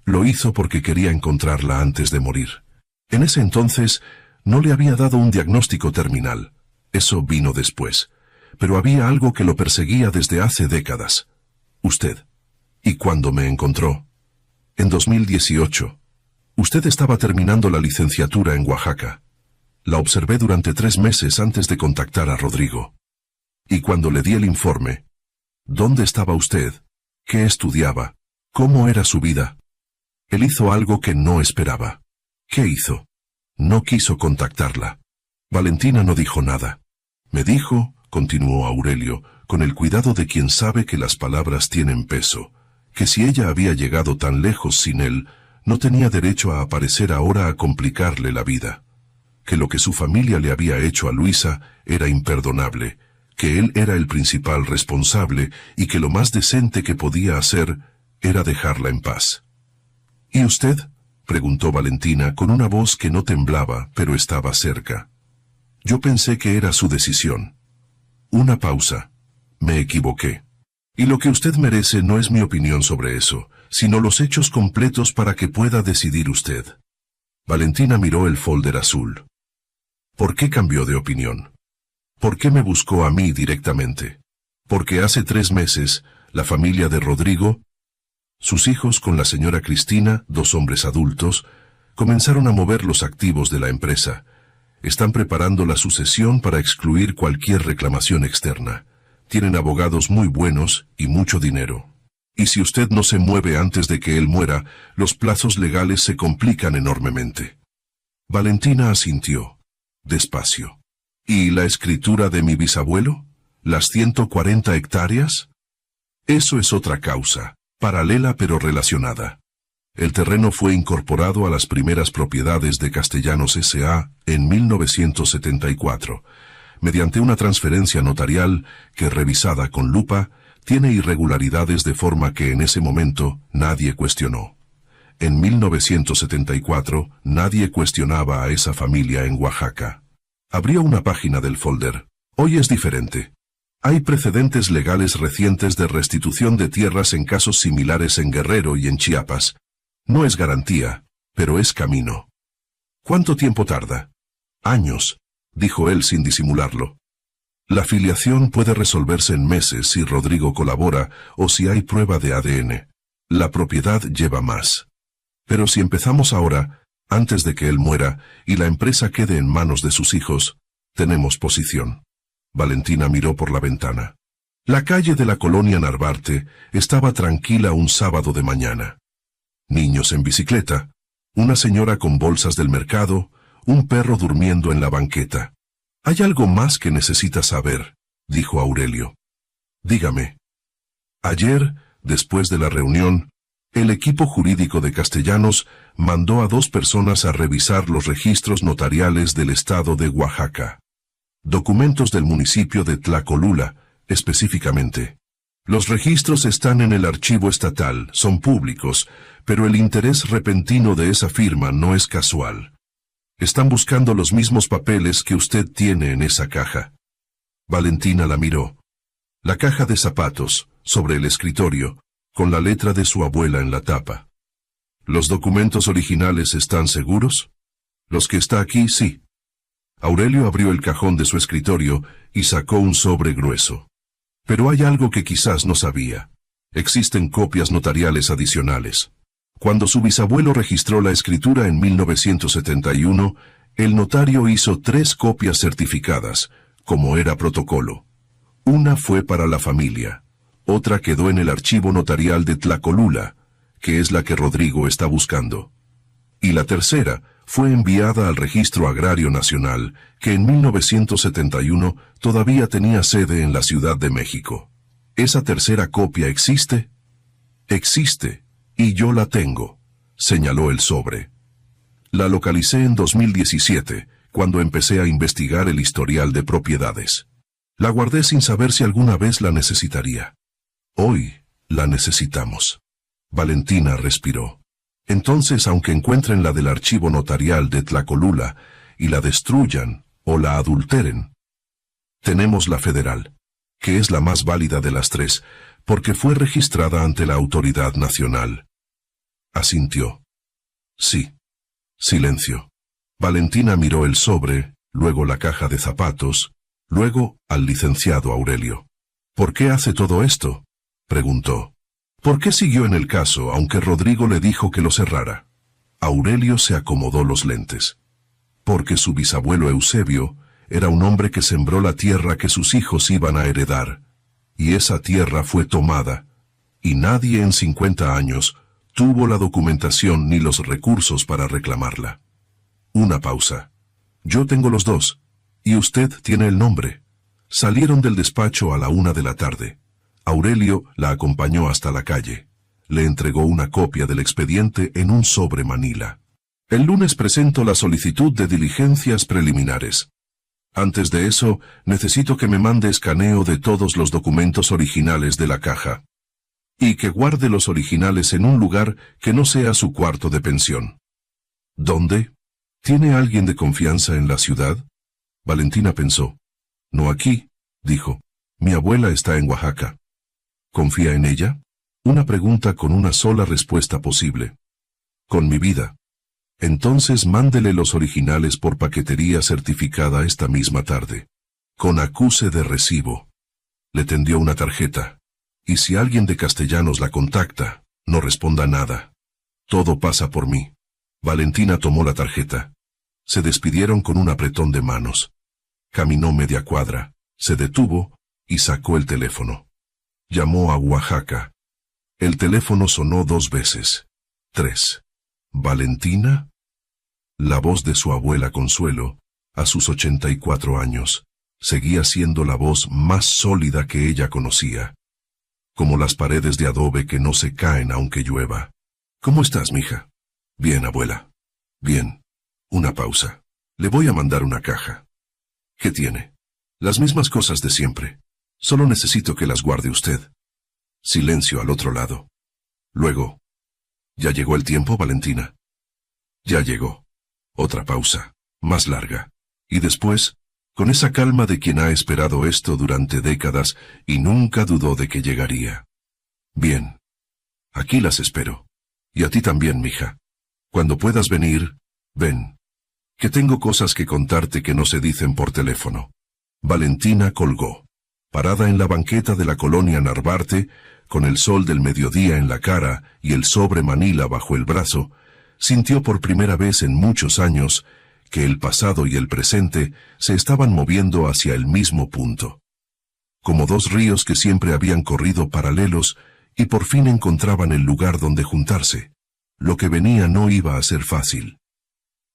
lo hizo porque quería encontrarla antes de morir. En ese entonces, no le había dado un diagnóstico terminal. Eso vino después. Pero había algo que lo perseguía desde hace décadas. Usted. ¿Y cuándo me encontró? En 2018. Usted estaba terminando la licenciatura en Oaxaca. La observé durante 3 meses antes de contactar a Rodrigo. Y cuando le di el informe, ¿dónde estaba usted? ¿Qué estudiaba? ¿Cómo era su vida? Él hizo algo que no esperaba. ¿Qué hizo? No quiso contactarla. Valentina no dijo nada. Me dijo, continuó Aurelio, con el cuidado de quien sabe que las palabras tienen peso, que si ella había llegado tan lejos sin él, no tenía derecho a aparecer ahora a complicarle la vida. Que lo que su familia le había hecho a Luisa era imperdonable, que él era el principal responsable y que lo más decente que podía hacer era dejarla en paz. ¿Y usted? Preguntó Valentina con una voz que no temblaba, pero estaba cerca. Yo pensé que era su decisión. Una pausa. Me equivoqué. Y lo que usted merece no es mi opinión sobre eso, sino los hechos completos para que pueda decidir usted. Valentina miró el folder azul. ¿Por qué cambió de opinión? ¿Por qué me buscó a mí directamente? Porque hace 3 meses, la familia de Rodrigo, sus hijos con la señora Cristina, 2 hombres adultos, comenzaron a mover los activos de la empresa. Están preparando la sucesión para excluir cualquier reclamación externa. Tienen abogados muy buenos y mucho dinero. Y si usted no se mueve antes de que él muera, los plazos legales se complican enormemente. Valentina asintió, despacio. ¿Y la escritura de mi bisabuelo? ¿Las 140 hectáreas? Eso es otra causa, paralela pero relacionada. El terreno fue incorporado a las primeras propiedades de Castellanos S.A. en 1974, mediante una transferencia notarial que, revisada con lupa, tiene irregularidades de forma que en ese momento nadie cuestionó. En 1974 nadie cuestionaba a esa familia en Oaxaca. Abrió una página del folder. Hoy es diferente. Hay precedentes legales recientes de restitución de tierras en casos similares en Guerrero y en Chiapas. No es garantía, pero es camino. ¿Cuánto tiempo tarda? Años, dijo él sin disimularlo. La filiación puede resolverse en meses si Rodrigo colabora o si hay prueba de ADN. La propiedad lleva más. Pero si empezamos ahora, antes de que él muera, y la empresa quede en manos de sus hijos, tenemos posición. Valentina miró por la ventana. La calle de la colonia Narvarte estaba tranquila un sábado de mañana. Niños en bicicleta, una señora con bolsas del mercado, un perro durmiendo en la banqueta. «Hay algo más que necesita saber», dijo Aurelio. «Dígame». Ayer, después de la reunión, el equipo jurídico de Castellanos mandó a 2 personas a revisar los registros notariales del estado de Oaxaca. Documentos del municipio de Tlacolula, específicamente. Los registros están en el archivo estatal, son públicos, pero el interés repentino de esa firma no es casual. Están buscando los mismos papeles que usted tiene en esa caja. Valentina la miró. La caja de zapatos, sobre el escritorio, con la letra de su abuela en la tapa. ¿Los documentos originales están seguros? Los que está aquí, sí. Aurelio abrió el cajón de su escritorio y sacó un sobre grueso. Pero hay algo que quizás no sabía. Existen copias notariales adicionales. Cuando su bisabuelo registró la escritura en 1971, el notario hizo 3 copias certificadas, como era protocolo. Una fue para la familia, otra quedó en el archivo notarial de Tlacolula, que es la que Rodrigo está buscando. Y la tercera fue enviada al Registro Agrario Nacional, que en 1971 todavía tenía sede en la Ciudad de México. ¿Esa tercera copia existe? Existe, y yo la tengo, señaló el sobre. La localicé en 2017, cuando empecé a investigar el historial de propiedades. La guardé sin saber si alguna vez la necesitaría. Hoy la necesitamos. Valentina respiró. Entonces, aunque encuentren la del archivo notarial de Tlacolula y la destruyan o la adulteren, tenemos la federal, que es la más válida de las tres, porque fue registrada ante la autoridad nacional. Asintió. Sí. Silencio. Valentina miró el sobre, luego la caja de zapatos, luego al licenciado Aurelio. ¿Por qué hace todo esto?, preguntó. ¿Por qué siguió en el caso, aunque Rodrigo le dijo que lo cerrara? Aurelio se acomodó los lentes. Porque su bisabuelo Eusebio era un hombre que sembró la tierra que sus hijos iban a heredar, y esa tierra fue tomada, y nadie en 50 años tuvo la documentación ni los recursos para reclamarla. Una pausa. Yo tengo los dos, y usted tiene el nombre. Salieron del despacho a la 1 de la tarde. Aurelio la acompañó hasta la calle. Le entregó una copia del expediente en un sobre manila. El lunes presento la solicitud de diligencias preliminares. Antes de eso, necesito que me mande escaneo de todos los documentos originales de la caja. Y que guarde los originales en un lugar que no sea su cuarto de pensión. ¿Dónde? ¿Tiene alguien de confianza en la ciudad? Valentina pensó. No aquí, dijo. Mi abuela está en Oaxaca. ¿Confía en ella? Una pregunta con una sola respuesta posible. Con mi vida. Entonces mándele los originales por paquetería certificada esta misma tarde. Con acuse de recibo. Le tendió una tarjeta. Y si alguien de Castellanos la contacta, no responda nada. Todo pasa por mí. Valentina tomó la tarjeta. Se despidieron con un apretón de manos. Caminó media cuadra, se detuvo y sacó el teléfono. Llamó a Oaxaca. El teléfono sonó 2 veces. 3. ¿Valentina? La voz de su abuela Consuelo, a sus 84 años, seguía siendo la voz más sólida que ella conocía. Como las paredes de adobe que no se caen aunque llueva. ¿Cómo estás, mija? Bien, abuela. Bien. Una pausa. Le voy a mandar una caja. ¿Qué tiene? Las mismas cosas de siempre. Solo necesito que las guarde usted. Silencio al otro lado. Luego. ¿Ya llegó el tiempo, Valentina? Ya llegó. Otra pausa, más larga. Y después, con esa calma de quien ha esperado esto durante décadas y nunca dudó de que llegaría. Bien. Aquí las espero. Y a ti también, mija. Cuando puedas venir, ven. Que tengo cosas que contarte que no se dicen por teléfono. Valentina colgó. Parada en la banqueta de la colonia Narvarte, con el sol del mediodía en la cara y el sobre manila bajo el brazo, sintió por primera vez en muchos años que el pasado y el presente se estaban moviendo hacia el mismo punto. Como 2 ríos que siempre habían corrido paralelos y por fin encontraban el lugar donde juntarse. Lo que venía no iba a ser fácil.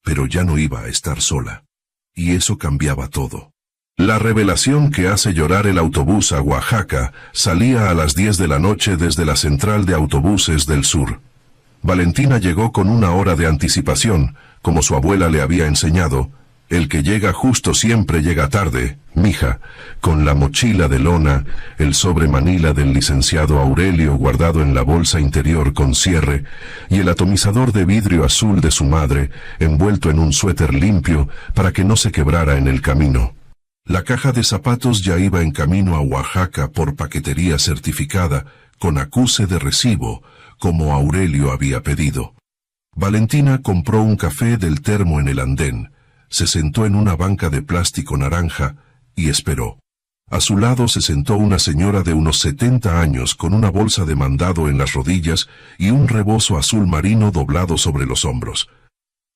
Pero ya no iba a estar sola. Y eso cambiaba todo. La revelación que hace llorar el autobús a Oaxaca salía a las 10 de la noche desde la central de autobuses del sur. Valentina llegó con 1 hora de anticipación, como su abuela le había enseñado. El que llega justo siempre llega tarde, mija, con la mochila de lona, el sobre manila del licenciado Aurelio guardado en la bolsa interior con cierre, y el atomizador de vidrio azul de su madre, envuelto en un suéter limpio para que no se quebrara en el camino. La caja de zapatos ya iba en camino a Oaxaca por paquetería certificada, con acuse de recibo, como Aurelio había pedido. Valentina compró un café del termo en el andén, se sentó en una banca de plástico naranja y esperó. A su lado se sentó una señora de unos 70 años con una bolsa de mandado en las rodillas y un rebozo azul marino doblado sobre los hombros.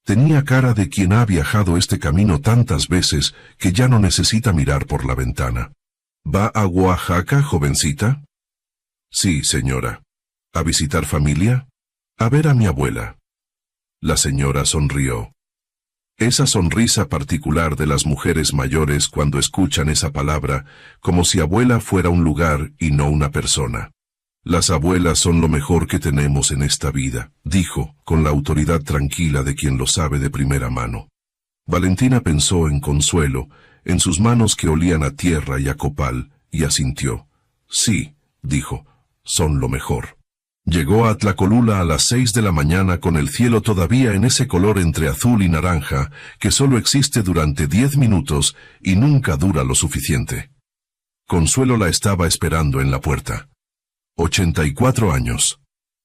Tenía cara de quien ha viajado este camino tantas veces que ya no necesita mirar por la ventana. ¿Va a Oaxaca, jovencita? Sí, señora. ¿A visitar familia? A ver a mi abuela. La señora sonrió. Esa sonrisa particular de las mujeres mayores cuando escuchan esa palabra, como si abuela fuera un lugar y no una persona. Las abuelas son lo mejor que tenemos en esta vida, dijo, con la autoridad tranquila de quien lo sabe de primera mano. Valentina pensó en Consuelo, en sus manos que olían a tierra y a copal, y asintió. Sí, dijo, son lo mejor. Llegó a Tlacolula a las 6 de la mañana con el cielo todavía en ese color entre azul y naranja, que solo existe durante 10 minutos y nunca dura lo suficiente. Consuelo la estaba esperando en la puerta. 84 años.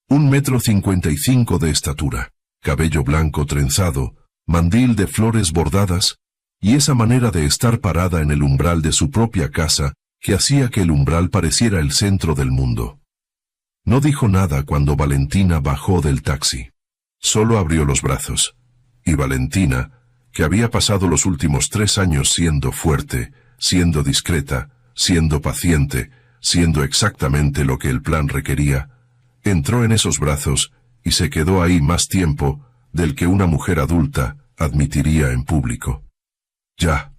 1,55 m de estatura, cabello blanco trenzado, mandil de flores bordadas, y esa manera de estar parada en el umbral de su propia casa que hacía que el umbral pareciera el centro del mundo. No dijo nada cuando Valentina bajó del taxi. Solo abrió los brazos. Y Valentina, que había pasado los últimos 3 años siendo fuerte, siendo discreta, siendo paciente, siendo exactamente lo que el plan requería, entró en esos brazos y se quedó ahí más tiempo del que una mujer adulta admitiría en público. Ya,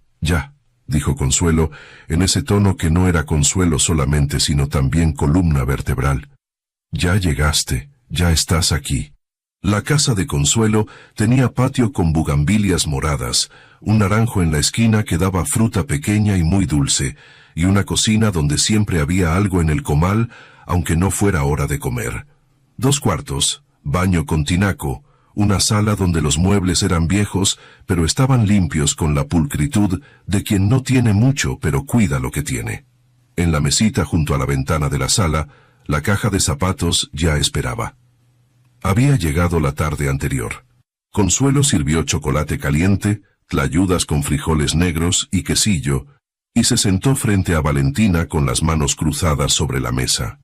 dijo Consuelo, en ese tono que no era consuelo solamente sino también columna vertebral. Ya llegaste, ya estás aquí. La casa de Consuelo tenía patio con bugambilias moradas, un naranjo en la esquina que daba fruta pequeña y muy dulce, y una cocina donde siempre había algo en el comal, aunque no fuera hora de comer. 2 cuartos, baño con tinaco, una sala donde los muebles eran viejos, pero estaban limpios con la pulcritud de quien no tiene mucho pero cuida lo que tiene. En la mesita junto a la ventana de la sala, la caja de zapatos ya esperaba. Había llegado la tarde anterior. Consuelo sirvió chocolate caliente, tlayudas con frijoles negros y quesillo, y se sentó frente a Valentina con las manos cruzadas sobre la mesa.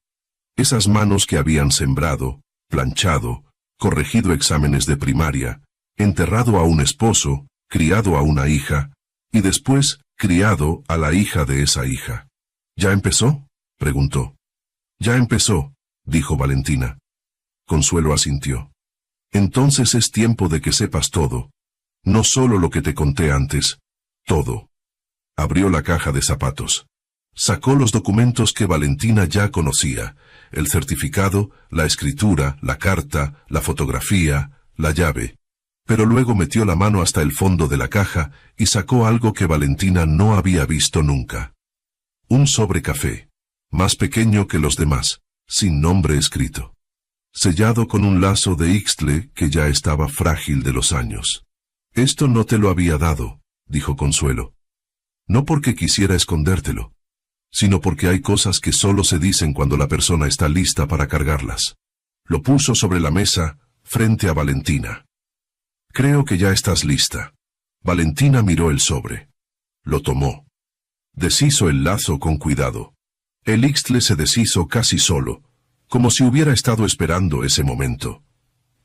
Esas manos que habían sembrado, planchado, corregido exámenes de primaria, enterrado a un esposo, criado a una hija, y después criado a la hija de esa hija. ¿Ya empezó?, preguntó. Ya empezó, dijo Valentina. Consuelo asintió. Entonces es tiempo de que sepas todo. No solo lo que te conté antes, todo. Abrió la caja de zapatos. Sacó los documentos que Valentina ya conocía, el certificado, la escritura, la carta, la fotografía, la llave. Pero luego metió la mano hasta el fondo de la caja y sacó algo que Valentina no había visto nunca. Un sobre café, más pequeño que los demás, sin nombre escrito. Sellado con un lazo de ixtle que ya estaba frágil de los años. Esto no te lo había dado, dijo Consuelo. No porque quisiera escondértelo, sino porque hay cosas que solo se dicen cuando la persona está lista para cargarlas. Lo puso sobre la mesa, frente a Valentina. Creo que ya estás lista. Valentina miró el sobre. Lo tomó. Deshizo el lazo con cuidado. El ixtle se deshizo casi solo, como si hubiera estado esperando ese momento.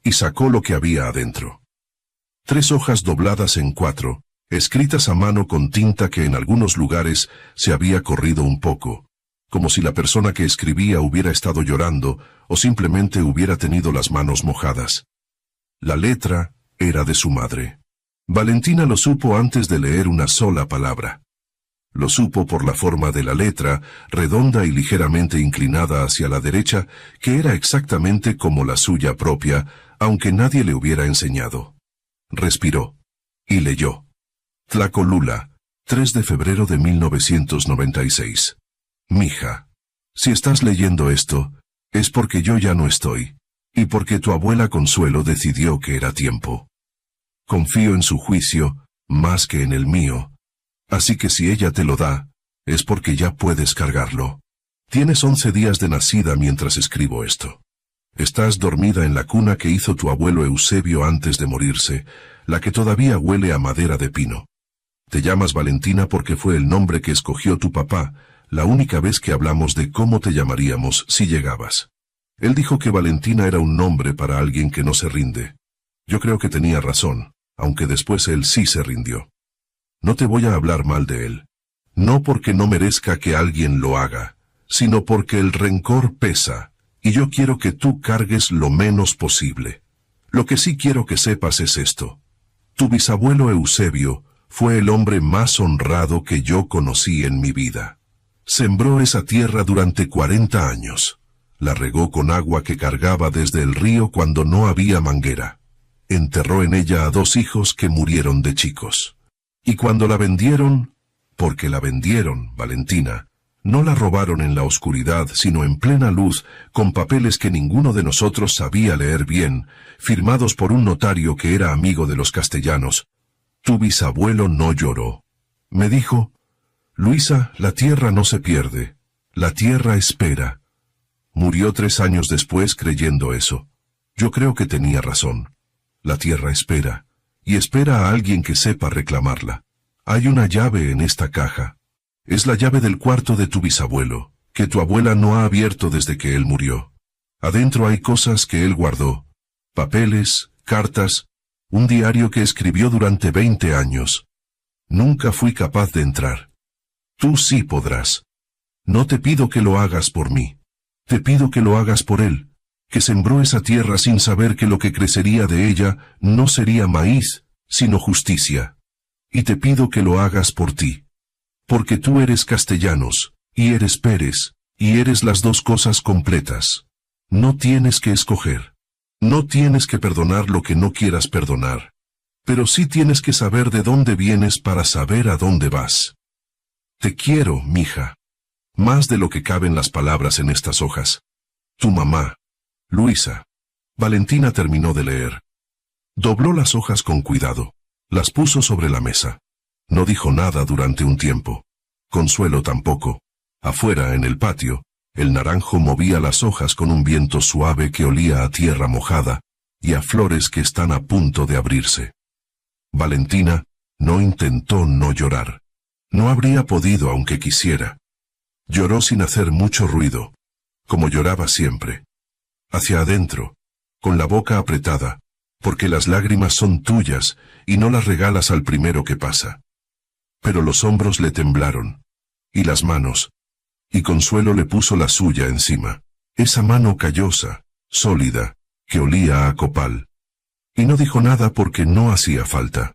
Y sacó lo que había adentro. 3 hojas dobladas en 4, escritas a mano con tinta que en algunos lugares se había corrido un poco, como si la persona que escribía hubiera estado llorando o simplemente hubiera tenido las manos mojadas. La letra era de su madre. Valentina lo supo antes de leer una sola palabra. Lo supo por la forma de la letra, redonda y ligeramente inclinada hacia la derecha, que era exactamente como la suya propia, aunque nadie le hubiera enseñado. Respiró. Y leyó. Tlacolula, 3 de febrero de 1996. Mija, si estás leyendo esto, es porque yo ya no estoy, y porque tu abuela Consuelo decidió que era tiempo. Confío en su juicio, más que en el mío. Así que si ella te lo da, es porque ya puedes cargarlo. Tienes 11 días de nacida mientras escribo esto. Estás dormida en la cuna que hizo tu abuelo Eusebio antes de morirse, la que todavía huele a madera de pino. Te llamas Valentina porque fue el nombre que escogió tu papá, la única vez que hablamos de cómo te llamaríamos si llegabas. Él dijo que Valentina era un nombre para alguien que no se rinde. Yo creo que tenía razón, aunque después él sí se rindió. No te voy a hablar mal de él. No porque no merezca que alguien lo haga, sino porque el rencor pesa, y yo quiero que tú cargues lo menos posible. Lo que sí quiero que sepas es esto. Tu bisabuelo Eusebio fue el hombre más honrado que yo conocí en mi vida. Sembró esa tierra durante 40 años. La regó con agua que cargaba desde el río cuando no había manguera. Enterró en ella a 2 hijos que murieron de chicos. Y cuando la vendieron, porque la vendieron, Valentina, no la robaron en la oscuridad, sino en plena luz, con papeles que ninguno de nosotros sabía leer bien, firmados por un notario que era amigo de los castellanos. Tu bisabuelo no lloró. Me dijo: Luisa, la tierra no se pierde, la tierra espera. Murió 3 años después creyendo eso. Yo creo que tenía razón. La tierra espera, y espera a alguien que sepa reclamarla. Hay una llave en esta caja. Es la llave del cuarto de tu bisabuelo, que tu abuela no ha abierto desde que él murió. Adentro hay cosas que él guardó, papeles, cartas, un diario que escribió durante 20 años. Nunca fui capaz de entrar. Tú sí podrás. No te pido que lo hagas por mí. Te pido que lo hagas por él, que sembró esa tierra sin saber que lo que crecería de ella no sería maíz, sino justicia. Y te pido que lo hagas por ti. Porque tú eres Castellanos, y eres Pérez, y eres las 2 cosas completas. No tienes que escoger. No tienes que perdonar lo que no quieras perdonar. Pero sí tienes que saber de dónde vienes para saber a dónde vas. Te quiero, mija. Más de lo que caben las palabras en estas hojas. Tu mamá. Luisa. Valentina terminó de leer. Dobló las hojas con cuidado. Las puso sobre la mesa. No dijo nada durante un tiempo. Consuelo tampoco. Afuera, en el patio, el naranjo movía las hojas con un viento suave que olía a tierra mojada y a flores que están a punto de abrirse. Valentina no intentó no llorar. No habría podido aunque quisiera. Lloró sin hacer mucho ruido, como lloraba siempre. Hacia adentro, con la boca apretada, porque las lágrimas son tuyas y no las regalas al primero que pasa. Pero los hombros le temblaron, y las manos, y Consuelo le puso la suya encima, esa mano callosa, sólida, que olía a copal. Y no dijo nada porque no hacía falta.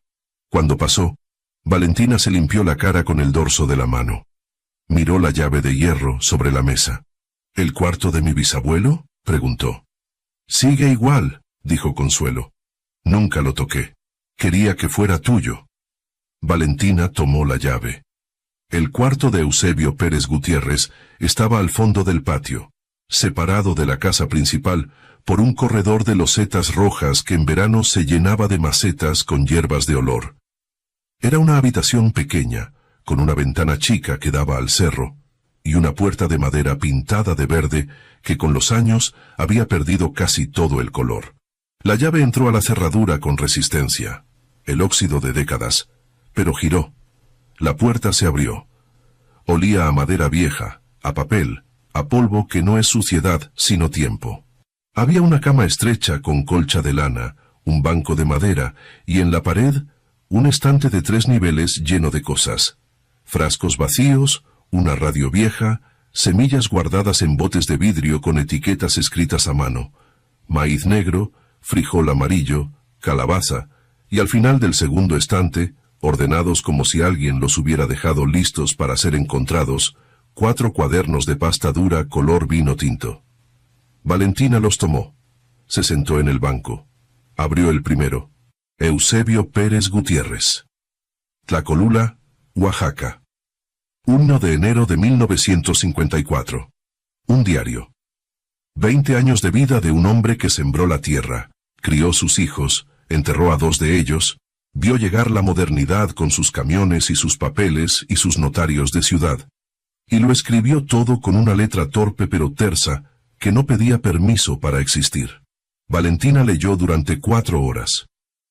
Cuando pasó, Valentina se limpió la cara con el dorso de la mano. Miró la llave de hierro sobre la mesa. ¿El cuarto de mi bisabuelo?, preguntó. Sigue igual, dijo Consuelo. Nunca lo toqué. Quería que fuera tuyo. Valentina tomó la llave. El cuarto de Eusebio Pérez Gutiérrez estaba al fondo del patio, separado de la casa principal por un corredor de losetas rojas que en verano se llenaba de macetas con hierbas de olor. Era una habitación pequeña, con una ventana chica que daba al cerro, y una puerta de madera pintada de verde que con los años había perdido casi todo el color. La llave entró a la cerradura con resistencia, el óxido de décadas, pero giró. La puerta se abrió. Olía a madera vieja, a papel, a polvo que no es suciedad sino tiempo. Había una cama estrecha con colcha de lana, un banco de madera y en la pared un estante de 3 niveles lleno de cosas. Frascos vacíos, una radio vieja, semillas guardadas en botes de vidrio con etiquetas escritas a mano, maíz negro, frijol amarillo, calabaza, y al final del segundo estante, ordenados como si alguien los hubiera dejado listos para ser encontrados, 4 cuadernos de pasta dura color vino tinto. Valentina los tomó. Se sentó en el banco. Abrió el primero. Eusebio Pérez Gutiérrez. Tlacolula, Oaxaca. 1 de enero de 1954. Un diario. 20 años de vida de un hombre que sembró la tierra, crió sus hijos, enterró a 2 de ellos, vio llegar la modernidad con sus camiones y sus papeles y sus notarios de ciudad. Y lo escribió todo con una letra torpe pero tersa, que no pedía permiso para existir. Valentina leyó durante 4 horas.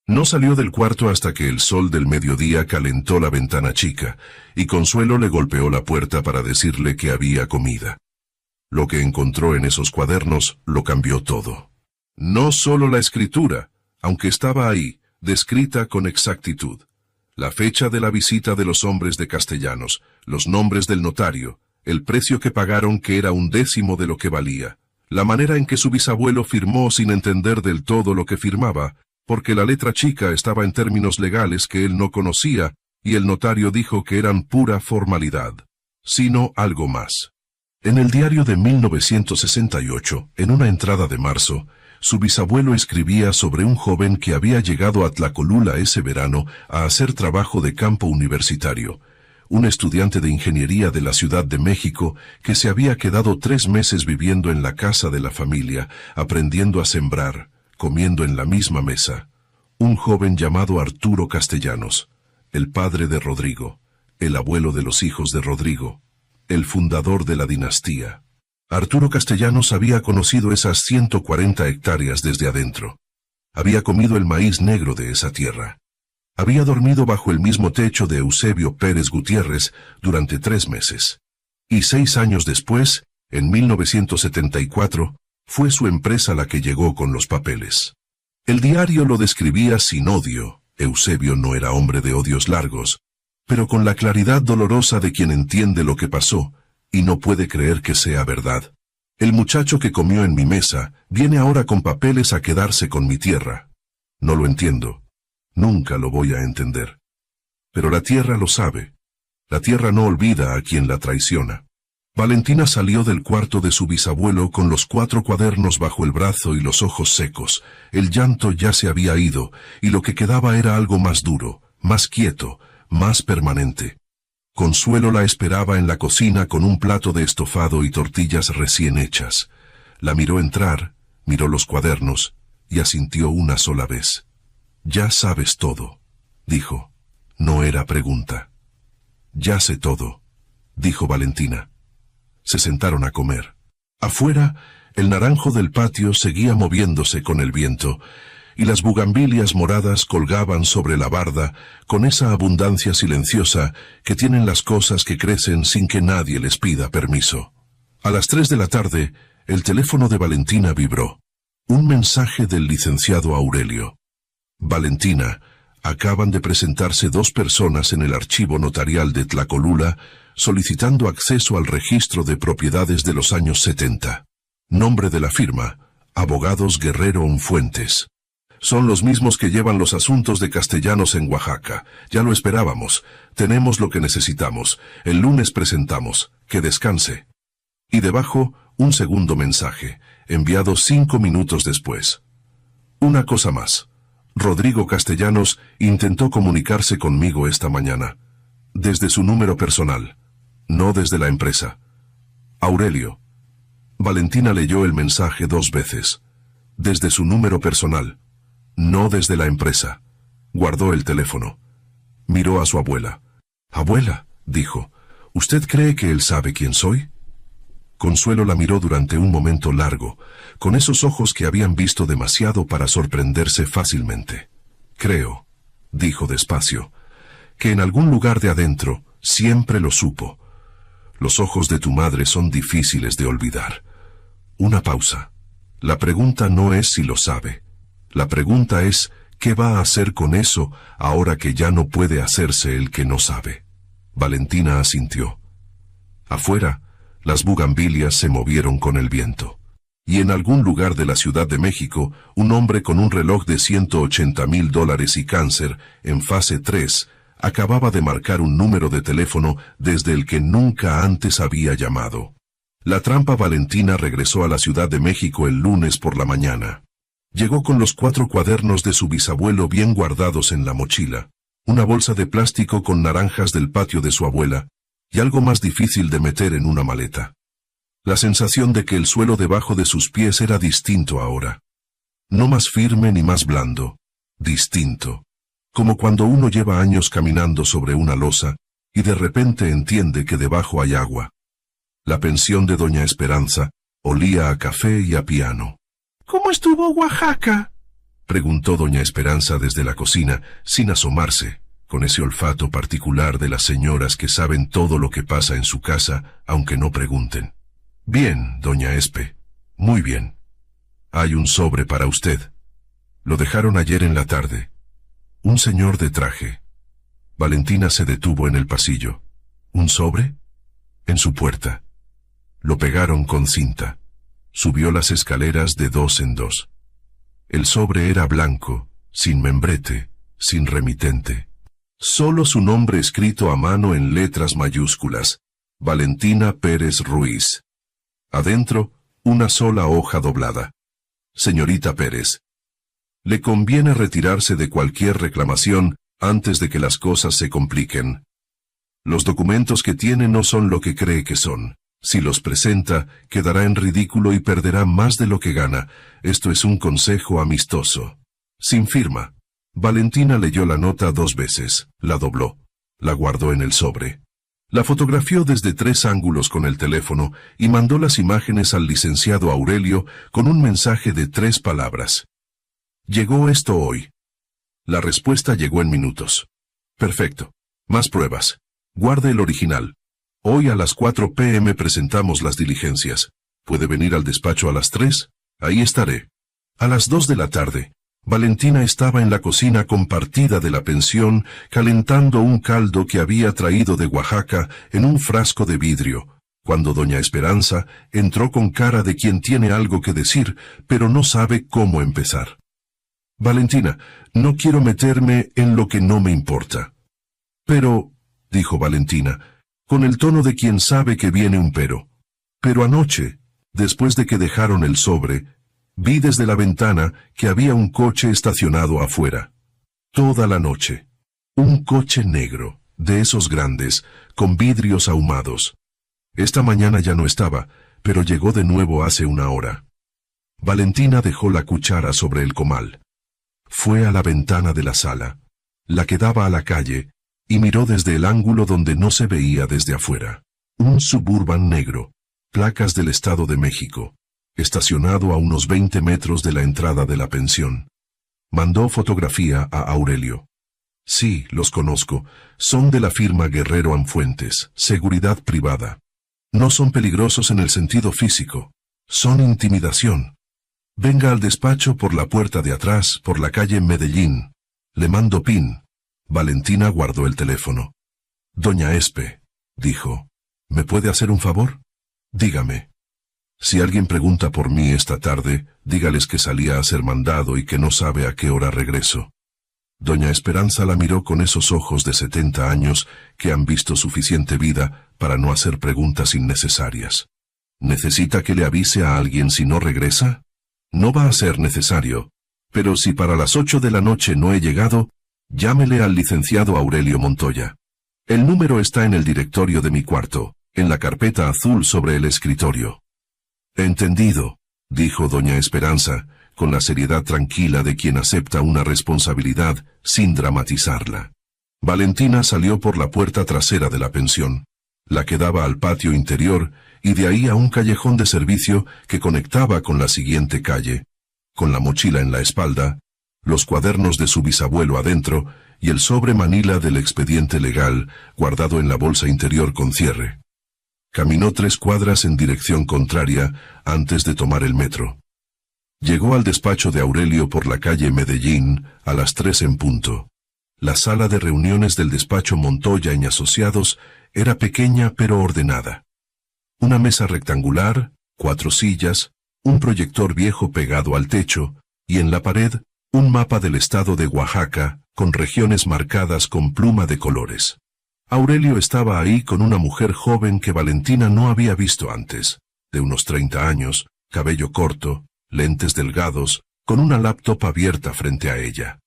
No salió del cuarto hasta que el sol del mediodía calentó la ventana chica, y Consuelo le golpeó la puerta para decirle que había comida. Lo que encontró en esos cuadernos lo cambió todo. No solo la escritura, aunque estaba ahí, descrita con exactitud. La fecha de la visita de los hombres de Castellanos, los nombres del notario, el precio que pagaron que era 1/10 de lo que valía, La manera en que su bisabuelo firmó sin entender del todo lo que firmaba, porque la letra chica estaba en términos legales que él no conocía, y el notario dijo que eran pura formalidad, sino algo más. En el diario de 1968, en una entrada de marzo, su bisabuelo escribía sobre un joven que había llegado a Tlacolula ese verano a hacer trabajo de campo universitario, un estudiante de ingeniería de la Ciudad de México que se había quedado 3 meses viviendo en la casa de la familia, aprendiendo a sembrar, comiendo en la misma mesa. Un joven llamado Arturo Castellanos, el padre de Rodrigo, el abuelo de los hijos de Rodrigo, el fundador de la dinastía. Arturo Castellanos había conocido esas 140 hectáreas desde adentro. Había comido el maíz negro de esa tierra. Había dormido bajo el mismo techo de Eusebio Pérez Gutiérrez durante 3 meses. Y 6 años después, en 1974, fue su empresa la que llegó con los papeles. El diario lo describía sin odio. Eusebio no era hombre de odios largos, pero con la claridad dolorosa de quien entiende lo que pasó, y no puede creer que sea verdad. El muchacho que comió en mi mesa viene ahora con papeles a quedarse con mi tierra. No lo entiendo. Nunca lo voy a entender. Pero la tierra lo sabe. La tierra no olvida a quien la traiciona. Valentina salió del cuarto de su bisabuelo con los 4 cuadernos bajo el brazo y los ojos secos. El llanto ya se había ido, y lo que quedaba era algo más duro, más quieto, más permanente. Consuelo la esperaba en la cocina con un plato de estofado y tortillas recién hechas. La miró entrar, miró los cuadernos, y asintió una sola vez. «Ya sabes todo», dijo. No era pregunta. «Ya sé todo», dijo Valentina. Se sentaron a comer. Afuera, el naranjo del patio seguía moviéndose con el viento, y las bugambilias moradas colgaban sobre la barda con esa abundancia silenciosa que tienen las cosas que crecen sin que nadie les pida permiso. A las 3 de la tarde, el teléfono de Valentina vibró. Un mensaje del licenciado Aurelio. «Valentina, acaban de presentarse 2 personas en el archivo notarial de Tlacolula solicitando acceso al registro de propiedades de los años 70. Nombre de la firma, Abogados Guerrero Fuentes. Son los mismos que llevan los asuntos de Castellanos en Oaxaca. Ya lo esperábamos. Tenemos lo que necesitamos. El lunes presentamos. Que descanse». Y debajo, un segundo mensaje, enviado 5 minutos después. «Una cosa más. Rodrigo Castellanos intentó comunicarse conmigo esta mañana. Desde su número personal. No desde la empresa. Aurelio». Valentina leyó el mensaje 2 veces. Desde su número personal. No desde la empresa. Guardó el teléfono. Miró a su abuela. «Abuela», dijo, «¿usted cree que él sabe quién soy?» Consuelo la miró durante un momento largo, con esos ojos que habían visto demasiado para sorprenderse fácilmente. «Creo», dijo despacio, «que en algún lugar de adentro siempre lo supo. Los ojos de tu madre son difíciles de olvidar». Una pausa. La pregunta no es si lo sabe. La pregunta es, ¿qué va a hacer con eso ahora que ya no puede hacerse el que no sabe? Valentina asintió. Afuera, las bugambilias se movieron con el viento. Y en algún lugar de la Ciudad de México, un hombre con un reloj de $180,000 y cáncer, en fase 3, acababa de marcar un número de teléfono desde el que nunca antes había llamado. La trampa Valentina regresó a la Ciudad de México el lunes por la mañana. Llegó con los 4 cuadernos de su bisabuelo bien guardados en la mochila, una bolsa de plástico con naranjas del patio de su abuela, y algo más difícil de meter en una maleta. La sensación de que el suelo debajo de sus pies era distinto ahora. No más firme ni más blando. Distinto. Como cuando uno lleva años caminando sobre una losa, y de repente entiende que debajo hay agua. La pensión de Doña Esperanza olía a café y a piano. «¿Cómo estuvo Oaxaca?», preguntó Doña Esperanza desde la cocina, sin asomarse, con ese olfato particular de las señoras que saben todo lo que pasa en su casa, aunque no pregunten. «Bien, doña Espe, muy bien. Hay un sobre para usted. Lo dejaron ayer en la tarde. Un señor de traje». Valentina se detuvo en el pasillo. «¿Un sobre?» «En su puerta. Lo pegaron con cinta. Subió las escaleras de dos en dos. El sobre era blanco, sin membrete, sin remitente. Solo su nombre escrito a mano en letras mayúsculas: Valentina Pérez Ruiz. Adentro, una sola hoja doblada. Señorita Pérez, le conviene retirarse de cualquier reclamación antes de que las cosas se compliquen. Los documentos que tiene no son lo que cree que son. Si los presenta, quedará en ridículo y perderá más de lo que gana. Esto es un consejo amistoso. Sin firma. Valentina leyó la nota 2 veces, la dobló, la guardó en el sobre. La fotografió desde 3 ángulos con el teléfono y mandó las imágenes al licenciado Aurelio con un mensaje de 3 palabras. Llegó esto hoy. La respuesta llegó en minutos. Perfecto. Más pruebas. Guarde el original. Hoy a las 4 p.m. presentamos las diligencias. ¿Puede venir al despacho a las 3? Ahí estaré. A las 2 de la tarde, Valentina estaba en la cocina compartida de la pensión calentando un caldo que había traído de Oaxaca en un frasco de vidrio, cuando doña Esperanza entró con cara de quien tiene algo que decir, pero no sabe cómo empezar. Valentina, no quiero meterme en lo que no me importa. Pero, dijo Valentina, con el tono de quien sabe que viene un pero anoche, después de que dejaron el sobre, vi desde la ventana que había un coche estacionado afuera. Toda la noche. Un coche negro, de esos grandes, con vidrios ahumados. Esta mañana ya no estaba, pero llegó de nuevo hace una hora. Valentina dejó la cuchara sobre el comal. Fue a la ventana de la sala, la que daba a la calle, y miró desde el ángulo donde no se veía desde afuera. Un Suburban negro, placas del Estado de México, estacionado a unos 20 metros de la entrada de la pensión. Mandó fotografía a Aurelio. Sí, los conozco, son de la firma Guerrero Amfuentes, seguridad privada. No son peligrosos en el sentido físico, son intimidación. Venga al despacho por la puerta de atrás, por la calle Medellín. Le mando PIN. Valentina guardó el teléfono. Doña Espe, dijo, ¿me puede hacer un favor? Dígame. Si alguien pregunta por mí esta tarde, dígales que salí a hacer mandado y que no sabe a qué hora regreso. Doña Esperanza la miró con esos ojos de 70 años que han visto suficiente vida para no hacer preguntas innecesarias. ¿Necesita que le avise a alguien si no regresa? No va a ser necesario, pero si para las 8 de la noche no he llegado, llámele al licenciado Aurelio Montoya. El número está en el directorio de mi cuarto, en la carpeta azul sobre el escritorio. Entendido, dijo doña Esperanza, con la seriedad tranquila de quien acepta una responsabilidad sin dramatizarla. Valentina salió por la puerta trasera de la pensión, la que daba al patio interior y de ahí a un callejón de servicio que conectaba con la siguiente calle, con la mochila en la espalda, los cuadernos de su bisabuelo adentro y el sobre manila del expediente legal guardado en la bolsa interior con cierre. Caminó 3 cuadras en dirección contraria antes de tomar el metro. Llegó al despacho de Aurelio por la calle Medellín a las 3 en punto. La sala de reuniones del despacho Montoya y Asociados era pequeña pero ordenada. Una mesa rectangular, 4 sillas, un proyector viejo pegado al techo, y en la pared, un mapa del estado de Oaxaca, con regiones marcadas con pluma de colores. Aurelio estaba ahí con una mujer joven que Valentina no había visto antes, de unos 30 años, cabello corto, lentes delgados, con una laptop abierta frente a ella.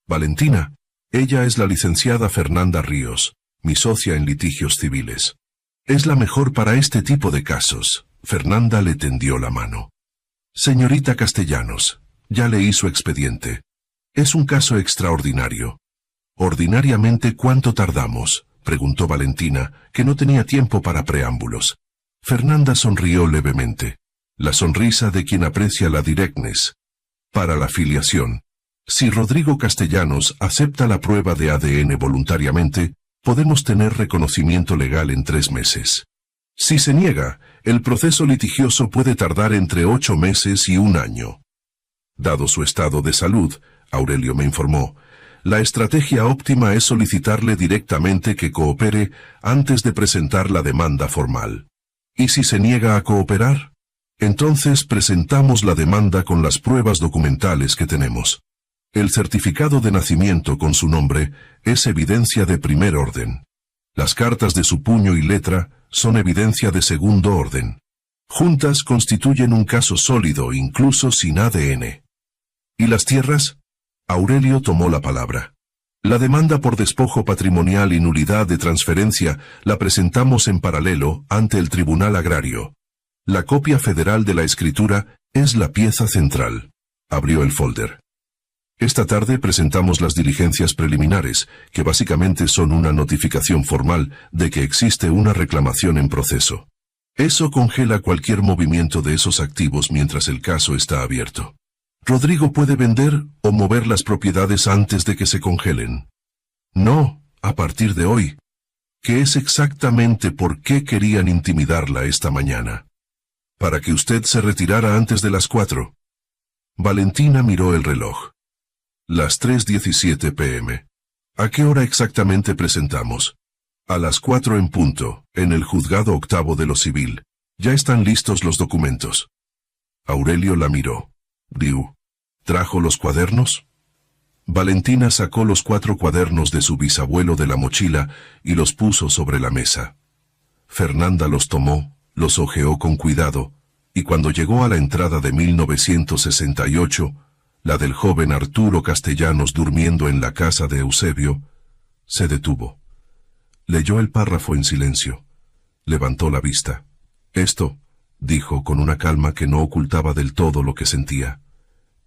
Valentina, ella es la licenciada Fernanda Ríos, mi socia en litigios civiles. Es la mejor para este tipo de casos. Fernanda le tendió la mano. Señorita Castellanos, ya leí su expediente. Es un caso extraordinario. Ordinariamente, ¿cuánto tardamos?, preguntó Valentina, que no tenía tiempo para preámbulos. Fernanda sonrió levemente. La sonrisa de quien aprecia la directness. Para la filiación. Si Rodrigo Castellanos acepta la prueba de ADN voluntariamente, podemos tener reconocimiento legal en 3 meses. Si se niega, el proceso litigioso puede tardar entre 8 meses y 1 año. Dado su estado de salud, Aurelio me informó, la estrategia óptima es solicitarle directamente que coopere antes de presentar la demanda formal. ¿Y si se niega a cooperar? Entonces presentamos la demanda con las pruebas documentales que tenemos. El certificado de nacimiento con su nombre es evidencia de primer orden. Las cartas de su puño y letra son evidencia de segundo orden. Juntas constituyen un caso sólido, incluso sin ADN. ¿Y las tierras? Aurelio tomó la palabra. La demanda por despojo patrimonial y nulidad de transferencia la presentamos en paralelo ante el Tribunal Agrario. La copia federal de la escritura es la pieza central. Abrió el folder. Esta tarde presentamos las diligencias preliminares, que básicamente son una notificación formal de que existe una reclamación en proceso. Eso congela cualquier movimiento de esos activos mientras el caso está abierto. ¿Rodrigo puede vender o mover las propiedades antes de que se congelen? No, a partir de hoy. ¿Qué es exactamente por qué querían intimidarla esta mañana? Para que usted se retirara antes de las 4. Valentina miró el reloj. Las 3:17 p.m. ¿A qué hora exactamente presentamos? A las 4 en punto, en el juzgado octavo de lo civil. Ya están listos los documentos. Aurelio la miró. Diu, ¿trajo los cuadernos? Valentina sacó los 4 cuadernos de su bisabuelo de la mochila y los puso sobre la mesa. Fernanda los tomó, los hojeó con cuidado, y cuando llegó a la entrada de 1968, la del joven Arturo Castellanos durmiendo en la casa de Eusebio, se detuvo. Leyó el párrafo en silencio. Levantó la vista. Esto, dijo con una calma que no ocultaba del todo lo que sentía,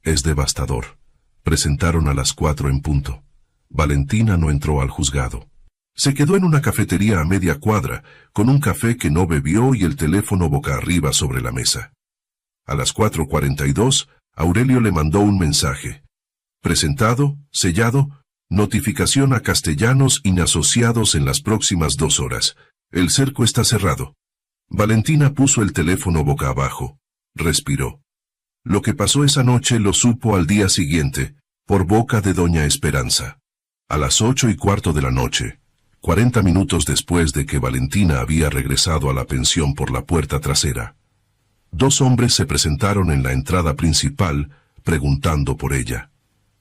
es devastador. Presentaron a las 4 en punto. Valentina no entró al juzgado. Se quedó en una cafetería a media cuadra, con un café que no bebió y el teléfono boca arriba sobre la mesa. A las 4:42, Aurelio le mandó un mensaje. Presentado, sellado, notificación a Castellanos inasociados en las próximas 2 horas. El cerco está cerrado. Valentina puso el teléfono boca abajo. Respiró. Lo que pasó esa noche lo supo al día siguiente, por boca de doña Esperanza. A las 8:15 de la noche, 40 minutos después de que Valentina había regresado a la pensión por la puerta trasera, 2 hombres se presentaron en la entrada principal, preguntando por ella.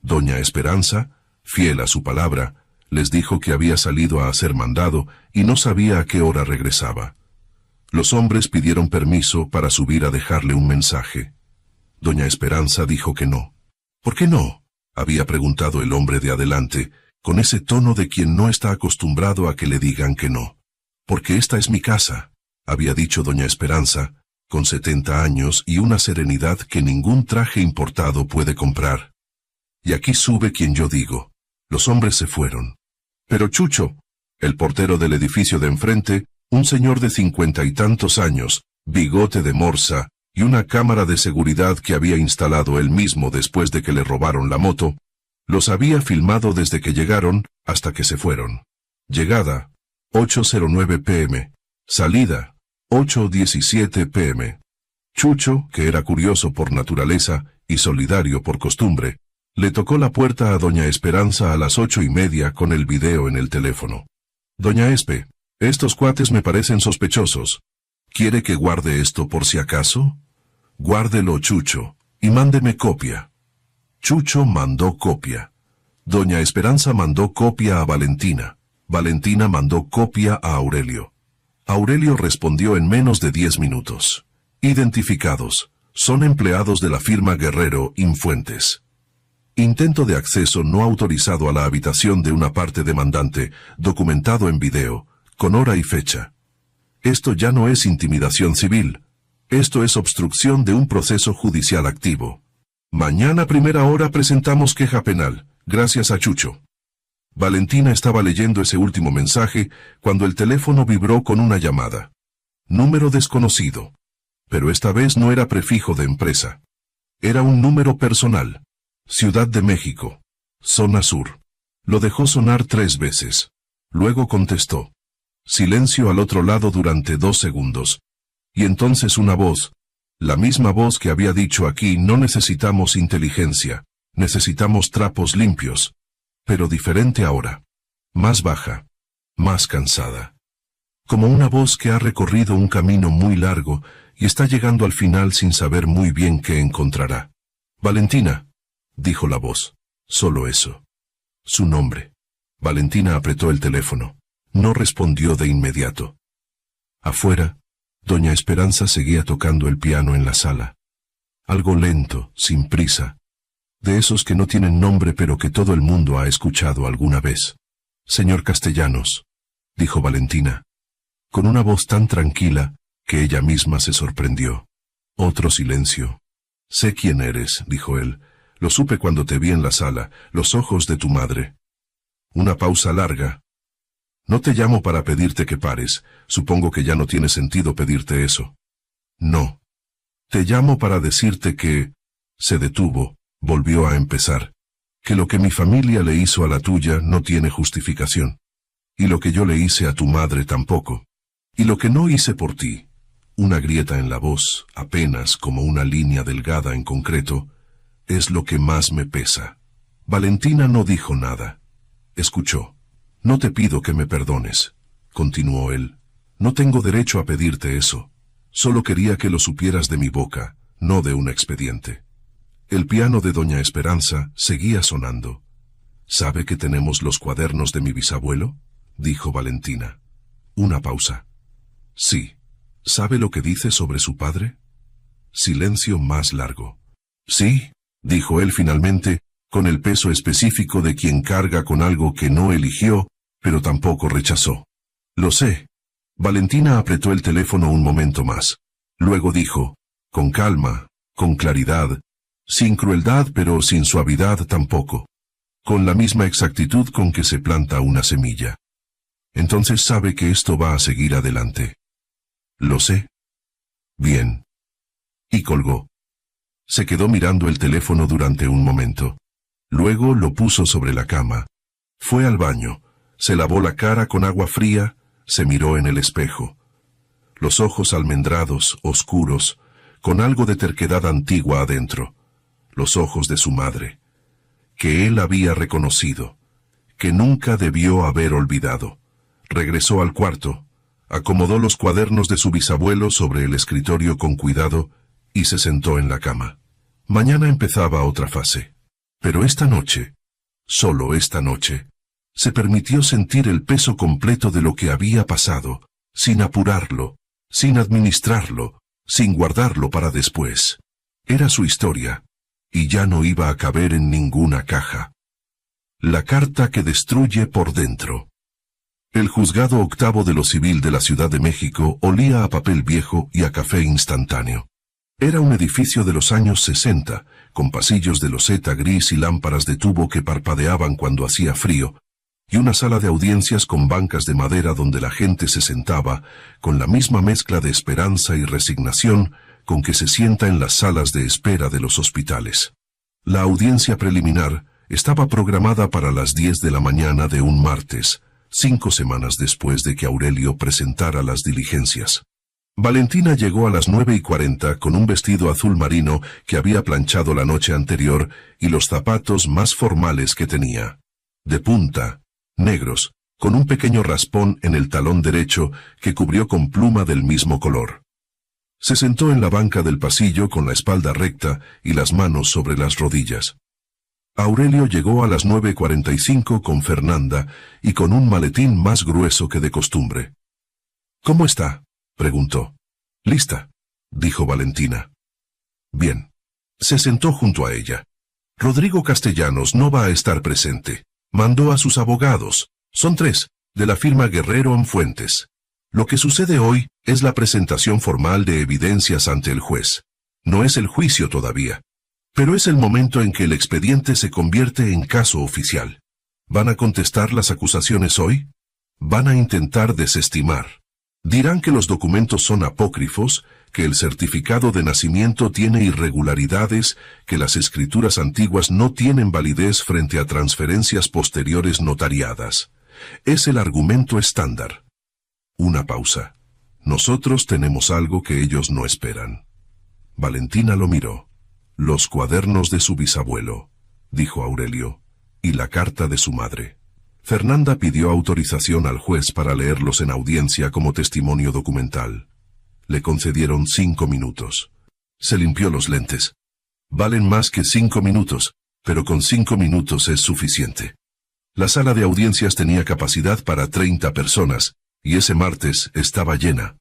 Doña Esperanza, fiel a su palabra, les dijo que había salido a hacer mandado y no sabía a qué hora regresaba. Los hombres pidieron permiso para subir a dejarle un mensaje. Doña Esperanza dijo que no. ¿Por qué no?, había preguntado el hombre de adelante, con ese tono de quien no está acostumbrado a que le digan que no. Porque esta es mi casa, había dicho doña Esperanza, con 70 años y una serenidad que ningún traje importado puede comprar. Y aquí sube quien yo digo. Los hombres se fueron. Pero Chucho, el portero del edificio de enfrente, un señor de 50 y tantos años, bigote de morsa, y una cámara de seguridad que había instalado él mismo después de que le robaron la moto, los había filmado desde que llegaron hasta que se fueron. Llegada, 8:09 p.m. Salida, 8:17 p.m. Chucho, que era curioso por naturaleza y solidario por costumbre, le tocó la puerta a doña Esperanza a las 8:30 con el video en el teléfono. Doña Espe, estos cuates me parecen sospechosos. ¿Quiere que guarde esto por si acaso? Guárdelo, Chucho, y mándeme copia. Chucho mandó copia. Doña Esperanza mandó copia a Valentina. Valentina mandó copia a Aurelio. Aurelio respondió en menos de 10 minutos. Identificados. Son empleados de la firma Guerrero Infuentes. Intento de acceso no autorizado a la habitación de una parte demandante, documentado en video, con hora y fecha. Esto ya no es intimidación civil. Esto es obstrucción de un proceso judicial activo. Mañana a primera hora presentamos queja penal, gracias a Chucho. Valentina estaba leyendo ese último mensaje cuando el teléfono vibró con una llamada. Número desconocido. Pero esta vez no era prefijo de empresa. Era un número personal. Ciudad de México. Zona Sur. Lo dejó sonar 3 veces. Luego contestó. Silencio al otro lado durante 2 segundos. Y entonces una voz. La misma voz que había dicho aquí: no necesitamos inteligencia, necesitamos trapos limpios. Pero diferente ahora. Más baja. Más cansada. Como una voz que ha recorrido un camino muy largo y está llegando al final sin saber muy bien qué encontrará. Valentina, dijo la voz. Solo eso. Su nombre. Valentina apretó el teléfono. No respondió de inmediato. Afuera, doña Esperanza seguía tocando el piano en la sala. Algo lento, sin prisa. De esos que no tienen nombre pero que todo el mundo ha escuchado alguna vez. Señor Castellanos, dijo Valentina, con una voz tan tranquila que ella misma se sorprendió. Otro silencio. Sé quién eres, dijo él. Lo supe cuando te vi en la sala, los ojos de tu madre. Una pausa larga. No te llamo para pedirte que pares, supongo que ya no tiene sentido pedirte eso. No. Te llamo para decirte que... Se detuvo, volvió a empezar. Que lo que mi familia le hizo a la tuya no tiene justificación. Y lo que yo le hice a tu madre tampoco. Y lo que no hice por ti, una grieta en la voz, apenas como una línea delgada en concreto, es lo que más me pesa. Valentina no dijo nada. Escuchó. No te pido que me perdones, continuó él. No tengo derecho a pedirte eso. Solo quería que lo supieras de mi boca, no de un expediente. El piano de doña Esperanza seguía sonando. ¿Sabe que tenemos los cuadernos de mi bisabuelo?, dijo Valentina. Una pausa. Sí. ¿Sabe lo que dice sobre su padre? Silencio más largo. Sí, dijo él finalmente, con el peso específico de quien carga con algo que no eligió, pero tampoco rechazó. Lo sé. Valentina apretó el teléfono un momento más. Luego dijo, con calma, con claridad, sin crueldad pero sin suavidad tampoco, con la misma exactitud con que se planta una semilla. Entonces sabe que esto va a seguir adelante. Lo sé. Bien. Y colgó. Se quedó mirando el teléfono durante un momento. Luego lo puso sobre la cama. Fue al baño, se lavó la cara con agua fría, se miró en el espejo. Los ojos almendrados, oscuros, con algo de terquedad antigua adentro. Los ojos de su madre, que él había reconocido, que nunca debió haber olvidado. Regresó al cuarto, acomodó los cuadernos de su bisabuelo sobre el escritorio con cuidado y se sentó en la cama. Mañana empezaba otra fase. Pero esta noche, solo esta noche, se permitió sentir el peso completo de lo que había pasado, sin apurarlo, sin administrarlo, sin guardarlo para después. Era su historia, y ya no iba a caber en ninguna caja. La carta que destruye por dentro. El juzgado octavo de lo civil de la Ciudad de México olía a papel viejo y a café instantáneo. Era un edificio de los años 60, con pasillos de loseta gris y lámparas de tubo que parpadeaban cuando hacía frío, y una sala de audiencias con bancas de madera donde la gente se sentaba, con la misma mezcla de esperanza y resignación con que se sienta en las salas de espera de los hospitales. La audiencia preliminar estaba programada para las 10 de la mañana de un martes, 5 semanas después de que Aurelio presentara las diligencias. Valentina llegó a las 9:40 con un vestido azul marino que había planchado la noche anterior y los zapatos más formales que tenía. De punta, negros, con un pequeño raspón en el talón derecho que cubrió con pluma del mismo color. Se sentó en la banca del pasillo con la espalda recta y las manos sobre las rodillas. Aurelio llegó a las 9:45 con Fernanda y con un maletín más grueso que de costumbre. «¿Cómo está?», preguntó. «Lista», dijo Valentina. «Bien». Se sentó junto a ella. «Rodrigo Castellanos no va a estar presente. Mandó a sus abogados. Son 3, de la firma Guerrero en Fuentes. Lo que sucede hoy es la presentación formal de evidencias ante el juez. No es el juicio todavía. Pero es el momento en que el expediente se convierte en caso oficial. ¿Van a contestar las acusaciones hoy? Van a intentar desestimar. Dirán que los documentos son apócrifos, que el certificado de nacimiento tiene irregularidades, que las escrituras antiguas no tienen validez frente a transferencias posteriores notariadas. Es el argumento estándar. Una pausa. Nosotros tenemos algo que ellos no esperan. Valentina lo miró. Los cuadernos de su bisabuelo, dijo Aurelio, y la carta de su madre. Fernanda pidió autorización al juez para leerlos en audiencia como testimonio documental. Le concedieron 5 minutos. Se limpió los lentes. Valen más que 5 minutos, pero con 5 minutos es suficiente. La sala de audiencias tenía capacidad para 30 personas, y ese martes estaba llena.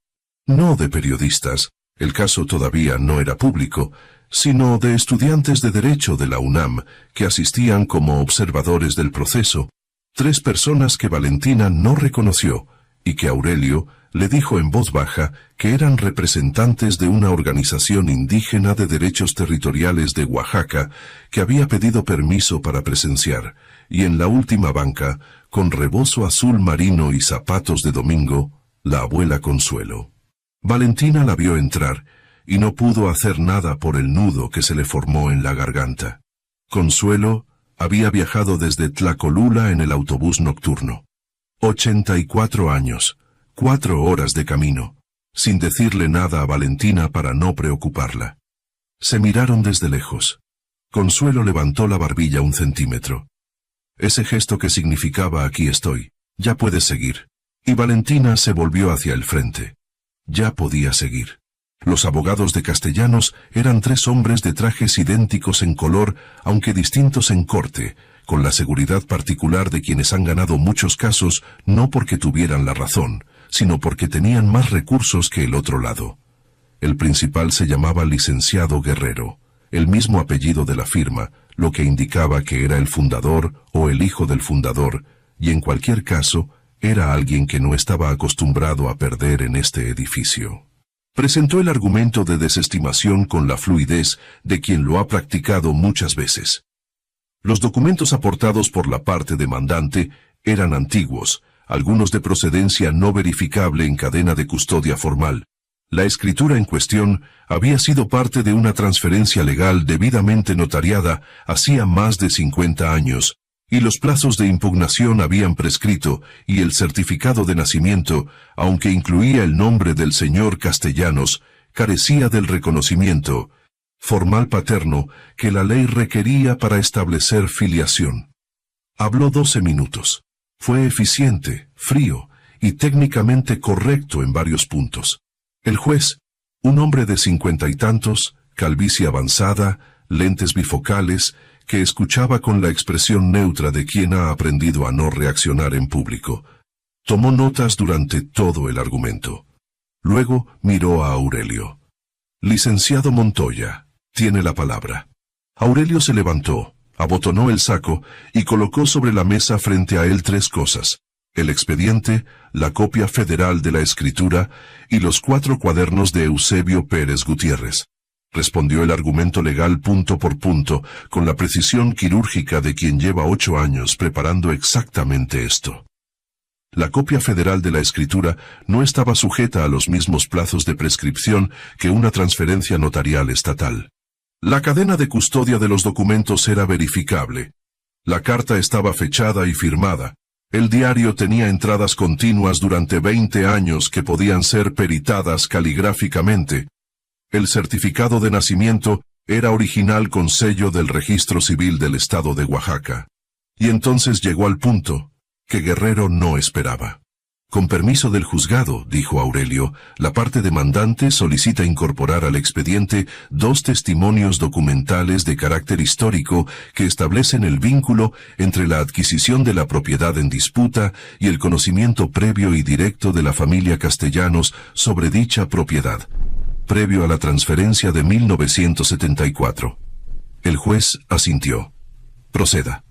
No de periodistas, el caso todavía no era público, sino de estudiantes de Derecho de la UNAM, que asistían como observadores del proceso, 3 personas que Valentina no reconoció, y que Aurelio le dijo en voz baja que eran representantes de una organización indígena de derechos territoriales de Oaxaca que había pedido permiso para presenciar, y en la última banca, con rebozo azul marino y zapatos de domingo, la abuela Consuelo. Valentina la vio entrar, y no pudo hacer nada por el nudo que se le formó en la garganta. Consuelo había viajado desde Tlacolula en el autobús nocturno. 84 años, 4 horas de camino, sin decirle nada a Valentina para no preocuparla. Se miraron desde lejos. Consuelo levantó la barbilla 1 centímetro. Ese gesto que significaba aquí estoy, ya puedes seguir. Y Valentina se volvió hacia el frente. Ya podía seguir. Los abogados de Castellanos eran 3 hombres de trajes idénticos en color, aunque distintos en corte, con la seguridad particular de quienes han ganado muchos casos no porque tuvieran la razón, sino porque tenían más recursos que el otro lado. El principal se llamaba Licenciado Guerrero, el mismo apellido de la firma, lo que indicaba que era el fundador o el hijo del fundador, y en cualquier caso, era alguien que no estaba acostumbrado a perder en este edificio. Presentó el argumento de desestimación con la fluidez de quien lo ha practicado muchas veces. Los documentos aportados por la parte demandante eran antiguos, algunos de procedencia no verificable en cadena de custodia formal. La escritura en cuestión había sido parte de una transferencia legal debidamente notariada hacía más de 50 años, y los plazos de impugnación habían prescrito, y el certificado de nacimiento, aunque incluía el nombre del señor Castellanos, carecía del reconocimiento formal paterno que la ley requería para establecer filiación. Habló 12 minutos. Fue eficiente, frío y técnicamente correcto en varios puntos. El juez, un hombre de 50 y tantos, calvicie avanzada, lentes bifocales, que escuchaba con la expresión neutra de quien ha aprendido a no reaccionar en público, tomó notas durante todo el argumento. Luego miró a Aurelio. Licenciado Montoya, tiene la palabra. Aurelio se levantó, abotonó el saco y colocó sobre la mesa frente a él 3 cosas: el expediente, la copia federal de la escritura y los 4 cuadernos de Eusebio Pérez Gutiérrez. Respondió el argumento legal punto por punto, con la precisión quirúrgica de quien lleva 8 años preparando exactamente esto. La copia federal de la escritura no estaba sujeta a los mismos plazos de prescripción que una transferencia notarial estatal. La cadena de custodia de los documentos era verificable. La carta estaba fechada y firmada. El diario tenía entradas continuas durante 20 años que podían ser peritadas caligráficamente. El certificado de nacimiento era original con sello del Registro Civil del Estado de Oaxaca. Y entonces llegó al punto que Guerrero no esperaba. Con permiso del juzgado, dijo Aurelio, la parte demandante solicita incorporar al expediente 2 testimonios documentales de carácter histórico que establecen el vínculo entre la adquisición de la propiedad en disputa y el conocimiento previo y directo de la familia Castellanos sobre dicha propiedad, previo a la transferencia de 1974. El juez asintió. Proceda.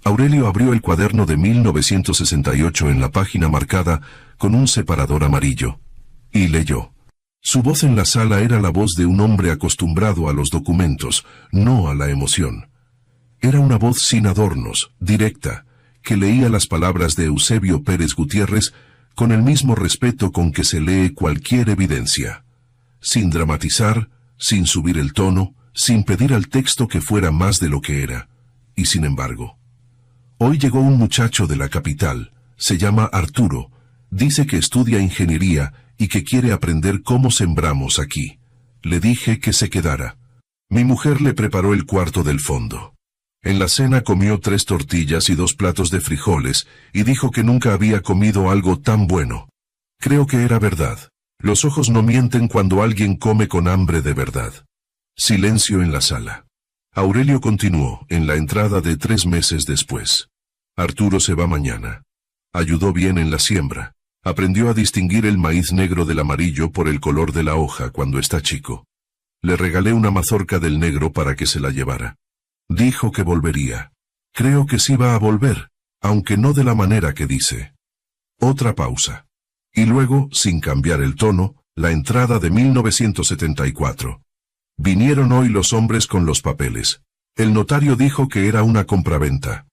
Aurelio abrió el cuaderno de 1968 en la página marcada con un separador amarillo, y leyó. Su voz en la sala era la voz de un hombre acostumbrado a los documentos, no a la emoción. Era una voz sin adornos, directa, que leía las palabras de Eusebio Pérez Gutiérrez con el mismo respeto con que se lee cualquier evidencia. Sin dramatizar, sin subir el tono, sin pedir al texto que fuera más de lo que era. Y sin embargo, hoy llegó un muchacho de la capital, se llama Arturo, dice que estudia ingeniería y que quiere aprender cómo sembramos aquí. Le dije que se quedara. Mi mujer le preparó el cuarto del fondo. En la cena comió 3 tortillas y 2 platos de frijoles y dijo que nunca había comido algo tan bueno. Creo que era verdad. Los ojos no mienten cuando alguien come con hambre de verdad. Silencio en la sala. Aurelio continuó en la entrada de 3 meses después. Arturo se va mañana. Ayudó bien en la siembra. Aprendió a distinguir el maíz negro del amarillo por el color de la hoja cuando está chico. Le regalé una mazorca del negro para que se la llevara. Dijo que volvería. Creo que sí va a volver, aunque no de la manera que dice. Otra pausa. Y luego, sin cambiar el tono, la entrada de 1974. Vinieron hoy los hombres con los papeles. El notario dijo que era una compraventa.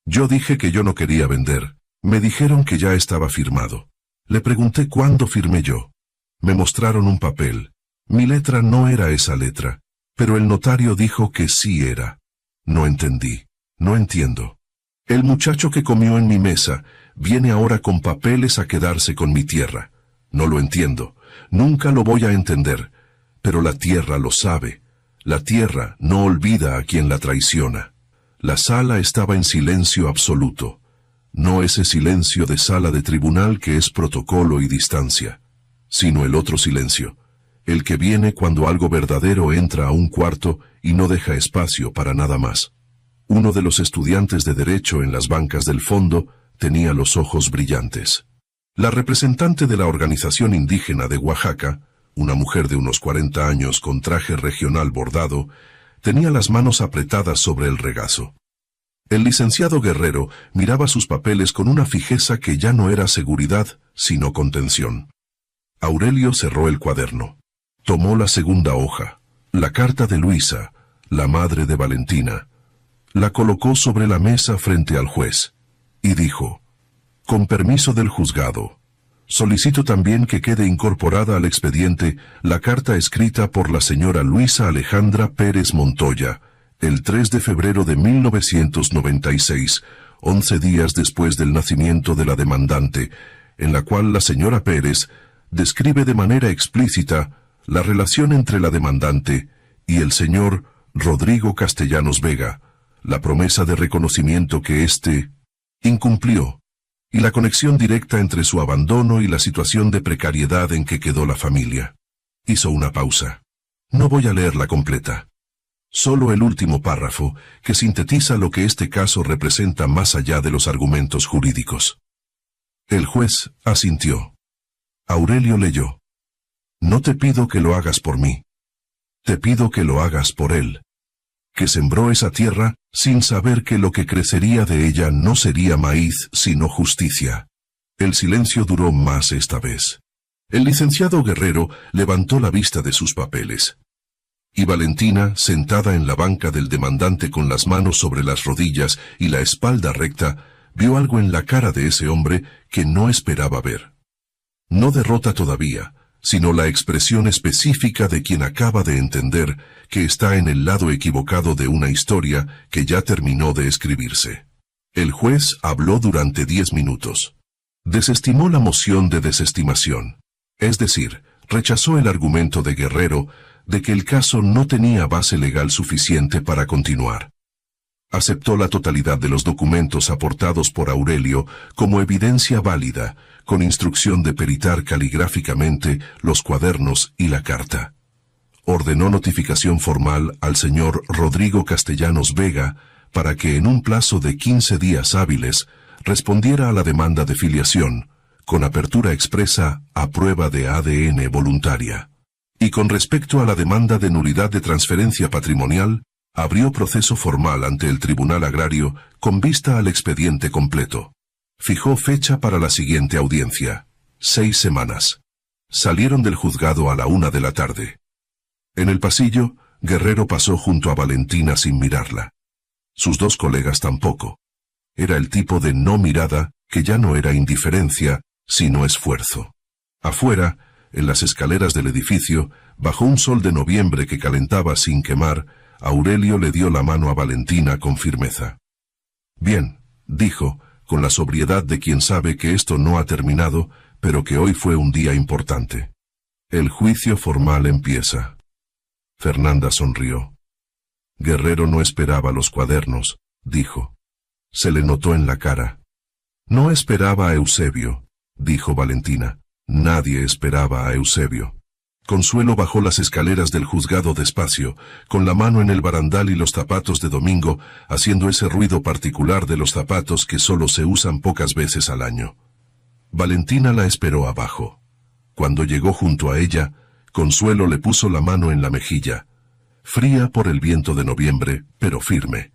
Yo dije que yo no quería vender. Me dijeron que ya estaba firmado. Le pregunté cuándo firmé yo. Me mostraron un papel. Mi letra no era esa letra, pero el notario dijo que sí era. No entendí. No entiendo. El muchacho que comió en mi mesa viene ahora con papeles a quedarse con mi tierra. No lo entiendo. Nunca lo voy a entender. Pero la tierra lo sabe. La tierra no olvida a quien la traiciona. La sala estaba en silencio absoluto. No ese silencio de sala de tribunal que es protocolo y distancia, sino el otro silencio, el que viene cuando algo verdadero entra a un cuarto y no deja espacio para nada más. Uno de los estudiantes de Derecho en las bancas del fondo tenía los ojos brillantes. La representante de la organización indígena de Oaxaca, una mujer de unos 40 años con traje regional bordado, tenía las manos apretadas sobre el regazo. El licenciado Guerrero miraba sus papeles con una fijeza que ya no era seguridad, sino contención. Aurelio cerró el cuaderno. Tomó la segunda hoja, la carta de Luisa, la madre de Valentina. La colocó sobre la mesa frente al juez, y dijo: «Con permiso del juzgado, solicito también que quede incorporada al expediente la carta escrita por la señora Luisa Alejandra Pérez Montoya, el 3 de febrero de 1996, 11 días después del nacimiento de la demandante, en la cual la señora Pérez describe de manera explícita la relación entre la demandante y el señor Rodrigo Castellanos Vega, la promesa de reconocimiento que éste incumplió, y la conexión directa entre su abandono y la situación de precariedad en que quedó la familia». Hizo una pausa. No voy a leerla completa. Solo el último párrafo, que sintetiza lo que este caso representa más allá de los argumentos jurídicos. El juez asintió. Aurelio leyó: «No te pido que lo hagas por mí. Te pido que lo hagas por él, que sembró esa tierra sin saber que lo que crecería de ella no sería maíz sino justicia». El silencio duró más esta vez. El licenciado Guerrero levantó la vista de sus papeles. Y Valentina, sentada en la banca del demandante con las manos sobre las rodillas y la espalda recta, vio algo en la cara de ese hombre que no esperaba ver. No derrota todavía, sino la expresión específica de quien acaba de entender que está en el lado equivocado de una historia que ya terminó de escribirse. El juez habló durante 10 minutos. Desestimó la moción de desestimación, es decir, rechazó el argumento de Guerrero de que el caso no tenía base legal suficiente para continuar. Aceptó la totalidad de los documentos aportados por Aurelio como evidencia válida, con instrucción de peritar caligráficamente los cuadernos y la carta. Ordenó notificación formal al señor Rodrigo Castellanos Vega para que en un plazo de 15 días hábiles respondiera a la demanda de filiación, con apertura expresa a prueba de ADN voluntaria. Y con respecto a la demanda de nulidad de transferencia patrimonial, abrió proceso formal ante el Tribunal Agrario con vista al expediente completo. Fijó fecha para la siguiente audiencia: 6 semanas. Salieron del juzgado a la 1 de la tarde. En el pasillo, Guerrero pasó junto a Valentina sin mirarla. Sus 2 colegas tampoco. Era el tipo de no mirada que ya no era indiferencia, sino esfuerzo. Afuera, en las escaleras del edificio, bajo un sol de noviembre que calentaba sin quemar, Aurelio le dio la mano a Valentina con firmeza. «Bien», dijo, con la sobriedad de quien sabe que esto no ha terminado, pero que hoy fue un día importante. «El juicio formal empieza». Fernanda sonrió. «Guerrero no esperaba los cuadernos», dijo. Se le notó en la cara. «No esperaba a Eusebio», dijo Valentina. Nadie esperaba a Eusebio. Consuelo bajó las escaleras del juzgado despacio, con la mano en el barandal y los zapatos de domingo, haciendo ese ruido particular de los zapatos que solo se usan pocas veces al año. Valentina la esperó abajo. Cuando llegó junto a ella, Consuelo le puso la mano en la mejilla, fría por el viento de noviembre, pero firme,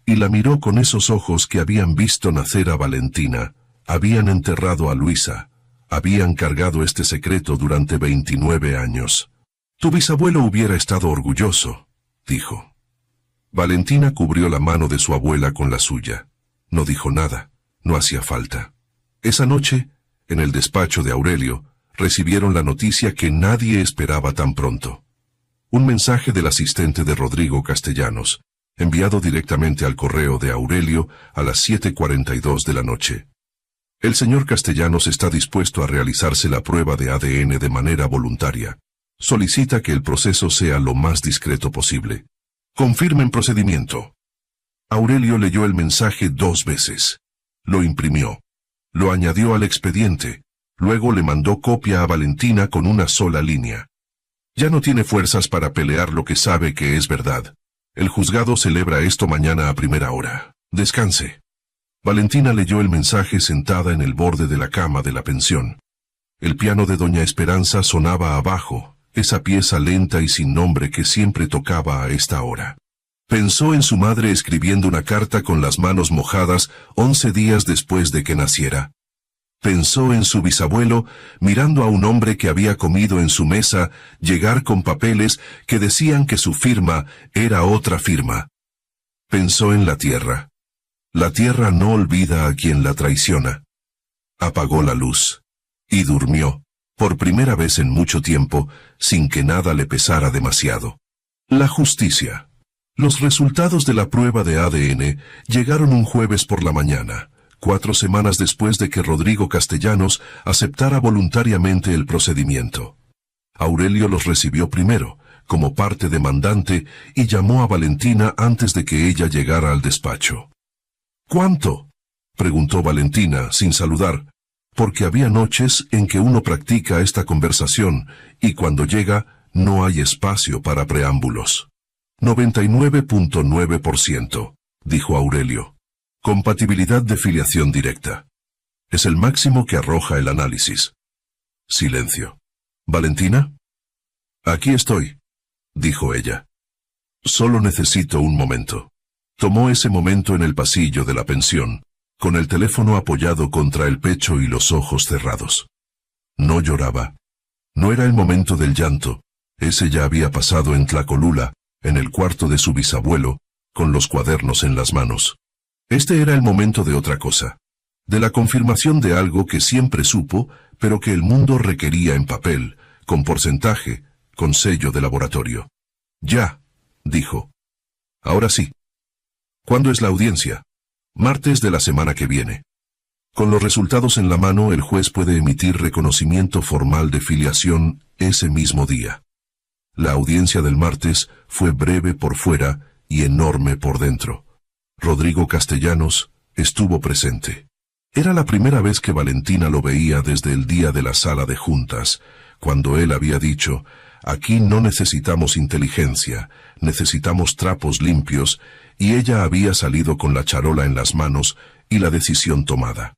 y la miró con esos ojos que habían visto nacer a Valentina, habían enterrado a Luisa, habían cargado este secreto durante 29 años. Tu bisabuelo hubiera estado orgulloso, dijo. Valentina cubrió la mano de su abuela con la suya. No dijo nada, no hacía falta. Esa noche, en el despacho de Aurelio, recibieron la noticia que nadie esperaba tan pronto. Un mensaje del asistente de Rodrigo Castellanos, enviado directamente al correo de Aurelio a las 7:42 de la noche. El señor Castellanos está dispuesto a realizarse la prueba de ADN de manera voluntaria. Solicita que el proceso sea lo más discreto posible. Confirmen procedimiento. Aurelio leyó el mensaje 2 veces. Lo imprimió. Lo añadió al expediente. Luego le mandó copia a Valentina con una sola línea. Ya no tiene fuerzas para pelear lo que sabe que es verdad. El juzgado celebra esto mañana a primera hora. Descanse. Valentina leyó el mensaje sentada en el borde de la cama de la pensión. El piano de Doña Esperanza sonaba abajo, esa pieza lenta y sin nombre que siempre tocaba a esta hora. Pensó en su madre escribiendo una carta con las manos mojadas 11 días después de que naciera. Pensó en su bisabuelo mirando a un hombre que había comido en su mesa llegar con papeles que decían que su firma era otra firma. Pensó en la tierra. La tierra no olvida a quien la traiciona. Apagó la luz. Y durmió, por primera vez en mucho tiempo, sin que nada le pesara demasiado. La justicia. Los resultados de la prueba de ADN llegaron un jueves por la mañana, 4 semanas después de que Rodrigo Castellanos aceptara voluntariamente el procedimiento. Aurelio los recibió primero, como parte demandante, y llamó a Valentina antes de que ella llegara al despacho. ¿Cuánto? Preguntó Valentina, sin saludar, porque había noches en que uno practica esta conversación, y cuando llega, no hay espacio para preámbulos. 99.9%, dijo Aurelio. Compatibilidad de filiación directa. Es el máximo que arroja el análisis. Silencio. ¿Valentina? Aquí estoy, dijo ella. Solo necesito un momento. Tomó ese momento en el pasillo de la pensión, con el teléfono apoyado contra el pecho y los ojos cerrados. No lloraba. No era el momento del llanto. Ese ya había pasado en Tlacolula, en el cuarto de su bisabuelo, con los cuadernos en las manos. Este era el momento de otra cosa. De la confirmación de algo que siempre supo, pero que el mundo requería en papel, con porcentaje, con sello de laboratorio. Ya, dijo. Ahora sí. ¿Cuándo es la audiencia? Martes de la semana que viene. Con los resultados en la mano, el juez puede emitir reconocimiento formal de filiación ese mismo día. La audiencia del martes fue breve por fuera y enorme por dentro. Rodrigo Castellanos estuvo presente. Era la primera vez que Valentina lo veía desde el día de la sala de juntas, cuando él había dicho: aquí no necesitamos inteligencia, necesitamos trapos limpios, y ella había salido con la charola en las manos y la decisión tomada.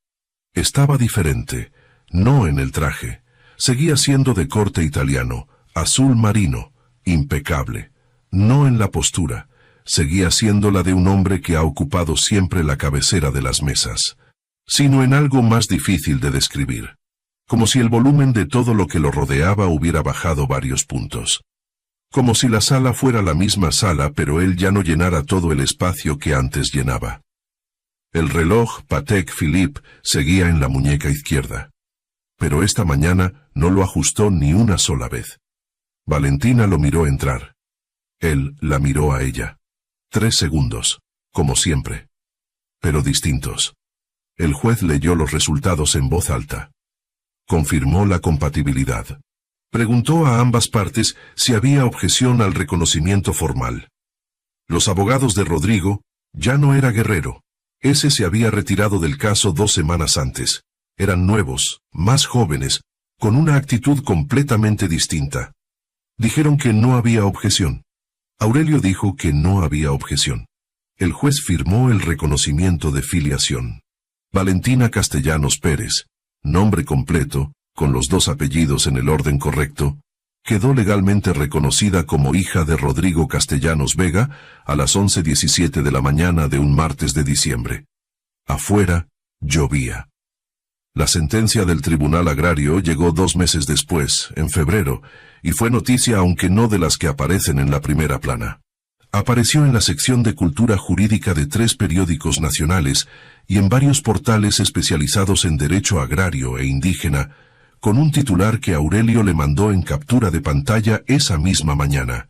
Estaba diferente, no en el traje. Seguía siendo de corte italiano, azul marino, impecable. No en la postura. Seguía siendo la de un hombre que ha ocupado siempre la cabecera de las mesas, sino en algo más difícil de describir. Como si el volumen de todo lo que lo rodeaba hubiera bajado varios puntos. Como si la sala fuera la misma sala, pero él ya no llenara todo el espacio que antes llenaba. El reloj Patek Philippe seguía en la muñeca izquierda. Pero esta mañana no lo ajustó ni una sola vez. Valentina lo miró entrar. Él la miró a ella. 3 segundos, como siempre. Pero distintos. El juez leyó los resultados en voz alta. Confirmó la compatibilidad. Preguntó a ambas partes si había objeción al reconocimiento formal. Los abogados de Rodrigo, ya no era Guerrero. Ese se había retirado del caso 2 semanas antes. Eran nuevos, más jóvenes, con una actitud completamente distinta. Dijeron que no había objeción. Aurelio dijo que no había objeción. El juez firmó el reconocimiento de filiación. Valentina Castellanos Pérez, nombre completo, con los dos apellidos en el orden correcto, quedó legalmente reconocida como hija de Rodrigo Castellanos Vega a las 11:17 de la mañana de un martes de diciembre. Afuera, llovía. La sentencia del Tribunal Agrario llegó 2 meses después, en febrero, y fue noticia aunque no de las que aparecen en la primera plana. Apareció en la sección de cultura jurídica de 3 periódicos nacionales y en varios portales especializados en derecho agrario e indígena, con un titular que Aurelio le mandó en captura de pantalla esa misma mañana.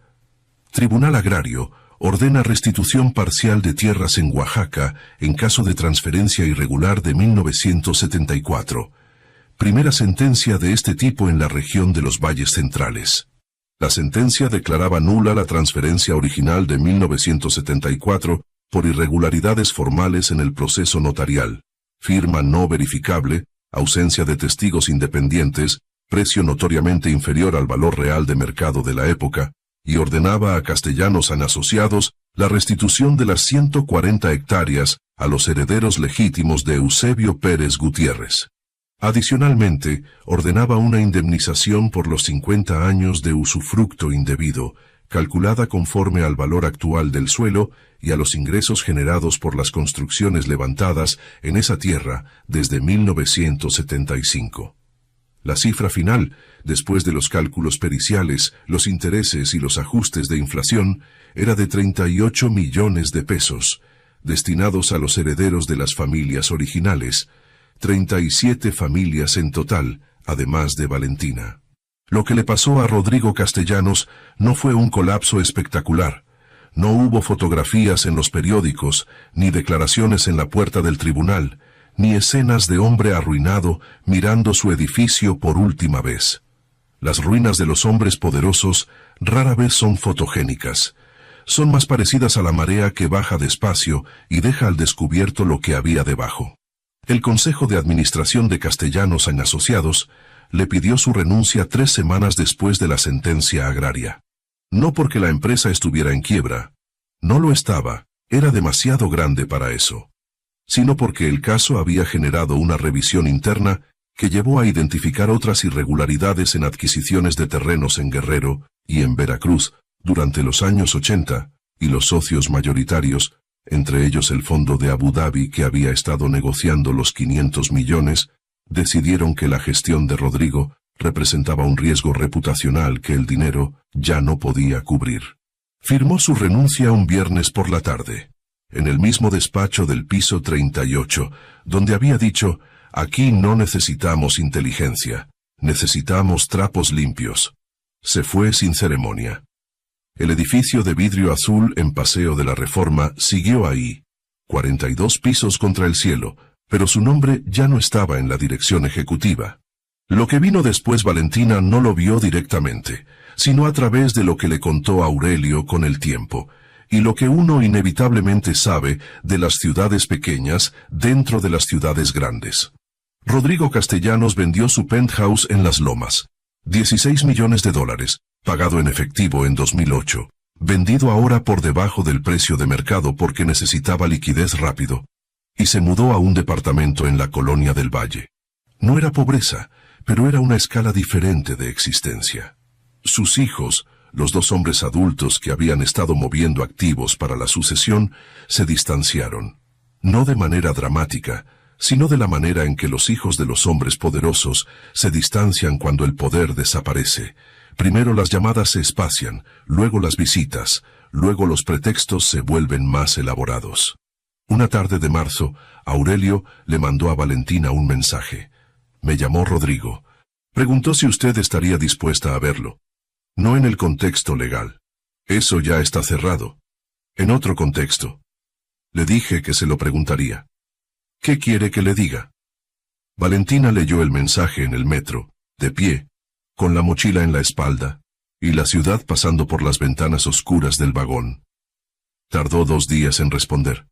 Tribunal Agrario ordena restitución parcial de tierras en Oaxaca en caso de transferencia irregular de 1974. Primera sentencia de este tipo en la región de los Valles Centrales. La sentencia declaraba nula la transferencia original de 1974 por irregularidades formales en el proceso notarial, firma no verificable, ausencia de testigos independientes, precio notoriamente inferior al valor real de mercado de la época, y ordenaba a Castellanos Asociados la restitución de las 140 hectáreas a los herederos legítimos de Eusebio Pérez Gutiérrez. Adicionalmente, ordenaba una indemnización por los 50 años de usufructo indebido, calculada conforme al valor actual del suelo y a los ingresos generados por las construcciones levantadas en esa tierra desde 1975. La cifra final, después de los cálculos periciales, los intereses y los ajustes de inflación, era de 38 millones de pesos, destinados a los herederos de las familias originales, 37 familias en total, además de Valentina. Lo que le pasó a Rodrigo Castellanos no fue un colapso espectacular. No hubo fotografías en los periódicos, ni declaraciones en la puerta del tribunal, ni escenas de hombre arruinado mirando su edificio por última vez. Las ruinas de los hombres poderosos rara vez son fotogénicas. Son más parecidas a la marea que baja despacio y deja al descubierto lo que había debajo. El Consejo de Administración de Castellanos Asociados le pidió su renuncia 3 semanas después de la sentencia agraria. No porque la empresa estuviera en quiebra, no lo estaba, era demasiado grande para eso, sino porque el caso había generado una revisión interna que llevó a identificar otras irregularidades en adquisiciones de terrenos en Guerrero y en Veracruz durante los años 80, y los socios mayoritarios, entre ellos el Fondo de Abu Dhabi que había estado negociando los 500 millones, decidieron que la gestión de Rodrigo representaba un riesgo reputacional que el dinero ya no podía cubrir. Firmó su renuncia un viernes por la tarde, en el mismo despacho del piso 38, donde había dicho: «Aquí no necesitamos inteligencia, necesitamos trapos limpios». Se fue sin ceremonia. El edificio de vidrio azul en Paseo de la Reforma siguió ahí, 42 pisos contra el cielo, pero su nombre ya no estaba en la dirección ejecutiva. Lo que vino después Valentina no lo vio directamente, sino a través de lo que le contó Aurelio con el tiempo, y lo que uno inevitablemente sabe de las ciudades pequeñas dentro de las ciudades grandes. Rodrigo Castellanos vendió su penthouse en Las Lomas, $16 millones, pagado en efectivo en 2008, vendido ahora por debajo del precio de mercado porque necesitaba liquidez rápido, y se mudó a un departamento en la Colonia del Valle. No era pobreza, pero era una escala diferente de existencia. Sus hijos, los 2 hombres adultos que habían estado moviendo activos para la sucesión, se distanciaron. No de manera dramática, sino de la manera en que los hijos de los hombres poderosos se distancian cuando el poder desaparece. Primero las llamadas se espacian, luego las visitas, luego los pretextos se vuelven más elaborados. Una tarde de marzo, Aurelio le mandó a Valentina un mensaje. «Me llamó Rodrigo. Preguntó si usted estaría dispuesta a verlo. No en el contexto legal. Eso ya está cerrado. En otro contexto. Le dije que se lo preguntaría. ¿Qué quiere que le diga?» Valentina leyó el mensaje en el metro, de pie, con la mochila en la espalda, y la ciudad pasando por las ventanas oscuras del vagón. Tardó 2 días en responder.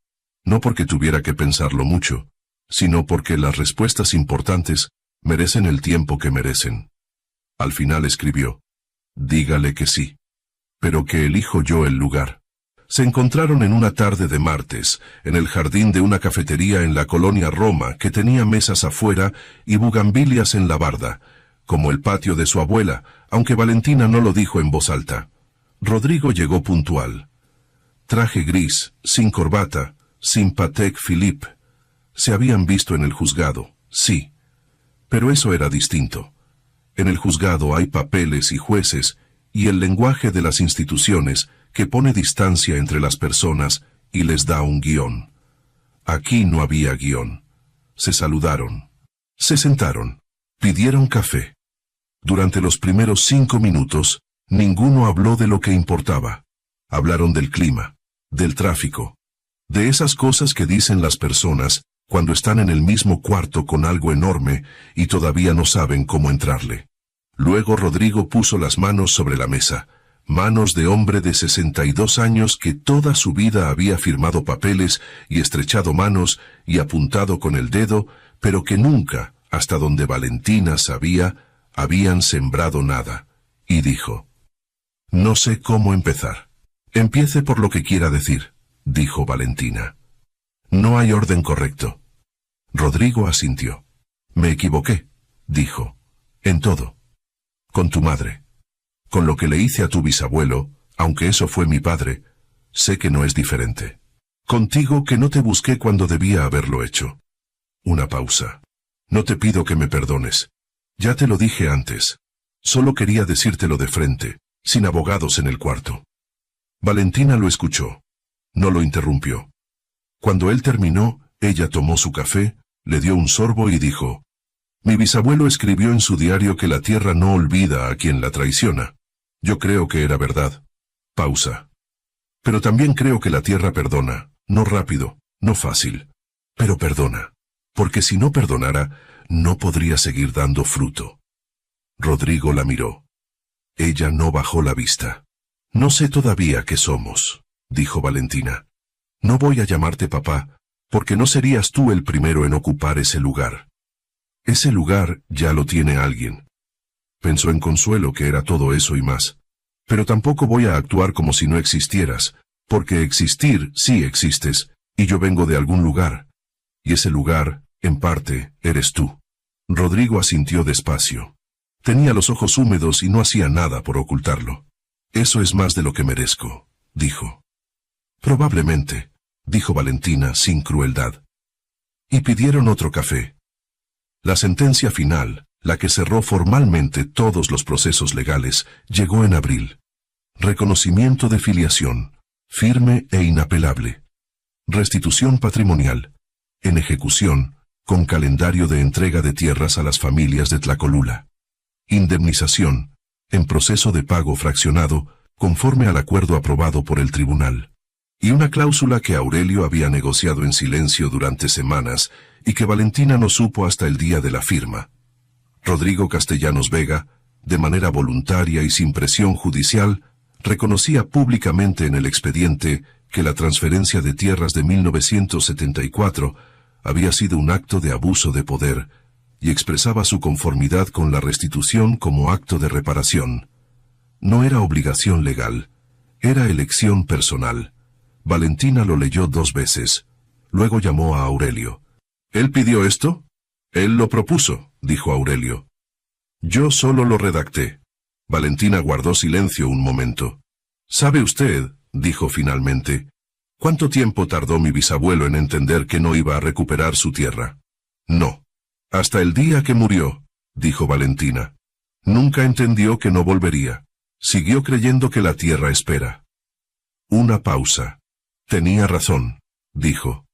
No porque tuviera que pensarlo mucho, sino porque las respuestas importantes Merecen el tiempo que merecen. Al final escribió: dígale que sí, pero que elijo yo el lugar. Se encontraron en una tarde de martes, en el jardín de una cafetería en la colonia Roma que tenía mesas afuera y bugambilias en la barda, como el patio de su abuela, aunque Valentina no lo dijo en voz alta. Rodrigo llegó puntual. Traje gris, sin corbata, sin Patek Philippe. Se habían visto en el juzgado, sí. Pero eso era distinto. En el juzgado hay papeles y jueces, y el lenguaje de las instituciones que pone distancia entre las personas y les da un guión. Aquí no había guión. Se saludaron. Se sentaron. Pidieron café. Durante los primeros 5 minutos, ninguno habló de lo que importaba. Hablaron del clima, del tráfico, de esas cosas que dicen las personas cuando están en el mismo cuarto con algo enorme y todavía no saben cómo entrarle. Luego Rodrigo puso las manos sobre la mesa, manos de hombre de 62 años que toda su vida había firmado papeles y estrechado manos y apuntado con el dedo, pero que nunca, hasta donde Valentina sabía, habían sembrado nada. Y dijo: no sé cómo empezar. Empiece por lo que quiera decir, dijo Valentina. No hay orden correcto. Rodrigo asintió. Me equivoqué, dijo. En todo. Con tu madre. Con lo que le hice a tu bisabuelo, aunque eso fue mi padre, sé que no es diferente. Contigo que no te busqué cuando debía haberlo hecho. Una pausa. No te pido que me perdones. Ya te lo dije antes. Solo quería decírtelo de frente, sin abogados en el cuarto. Valentina lo escuchó. No lo interrumpió. Cuando él terminó, ella tomó su café, le dio un sorbo y dijo: mi bisabuelo escribió en su diario que la tierra no olvida a quien la traiciona. Yo creo que era verdad. Pausa. Pero también creo que la tierra perdona, no rápido, no fácil, pero perdona, porque si no perdonara, no podría seguir dando fruto. Rodrigo la miró. Ella no bajó la vista. No sé todavía qué somos, dijo Valentina. No voy a llamarte papá, porque no serías tú el primero en ocupar ese lugar. Ese lugar ya lo tiene alguien. Pensó en Consuelo, que era todo eso y más. Pero tampoco voy a actuar como si no existieras, porque existir sí existes, y yo vengo de algún lugar. Y ese lugar, en parte, eres tú. Rodrigo asintió despacio. Tenía los ojos húmedos y no hacía nada por ocultarlo. Eso es más de lo que merezco, dijo. Probablemente, dijo Valentina sin crueldad. Y pidieron otro café. La sentencia final, la que cerró formalmente todos los procesos legales, llegó en abril. Reconocimiento de filiación, firme e inapelable. Restitución patrimonial, en ejecución, con calendario de entrega de tierras a las familias de Tlacolula. Indemnización, en proceso de pago fraccionado, conforme al acuerdo aprobado por el tribunal. Y una cláusula que Aurelio había negociado en silencio durante semanas y que Valentina no supo hasta el día de la firma. Rodrigo Castellanos Vega, de manera voluntaria y sin presión judicial, reconocía públicamente en el expediente que la transferencia de tierras de 1974 había sido un acto de abuso de poder y expresaba su conformidad con la restitución como acto de reparación. No era obligación legal, era elección personal. Valentina lo leyó 2 veces. Luego llamó a Aurelio. ¿Él pidió esto? Él lo propuso, dijo Aurelio. Yo solo lo redacté. Valentina guardó silencio un momento. ¿Sabe usted, dijo finalmente, cuánto tiempo tardó mi bisabuelo en entender que no iba a recuperar su tierra? No. Hasta el día que murió, dijo Valentina. Nunca entendió que no volvería. Siguió creyendo que la tierra espera. Una pausa. Tenía razón, dijo.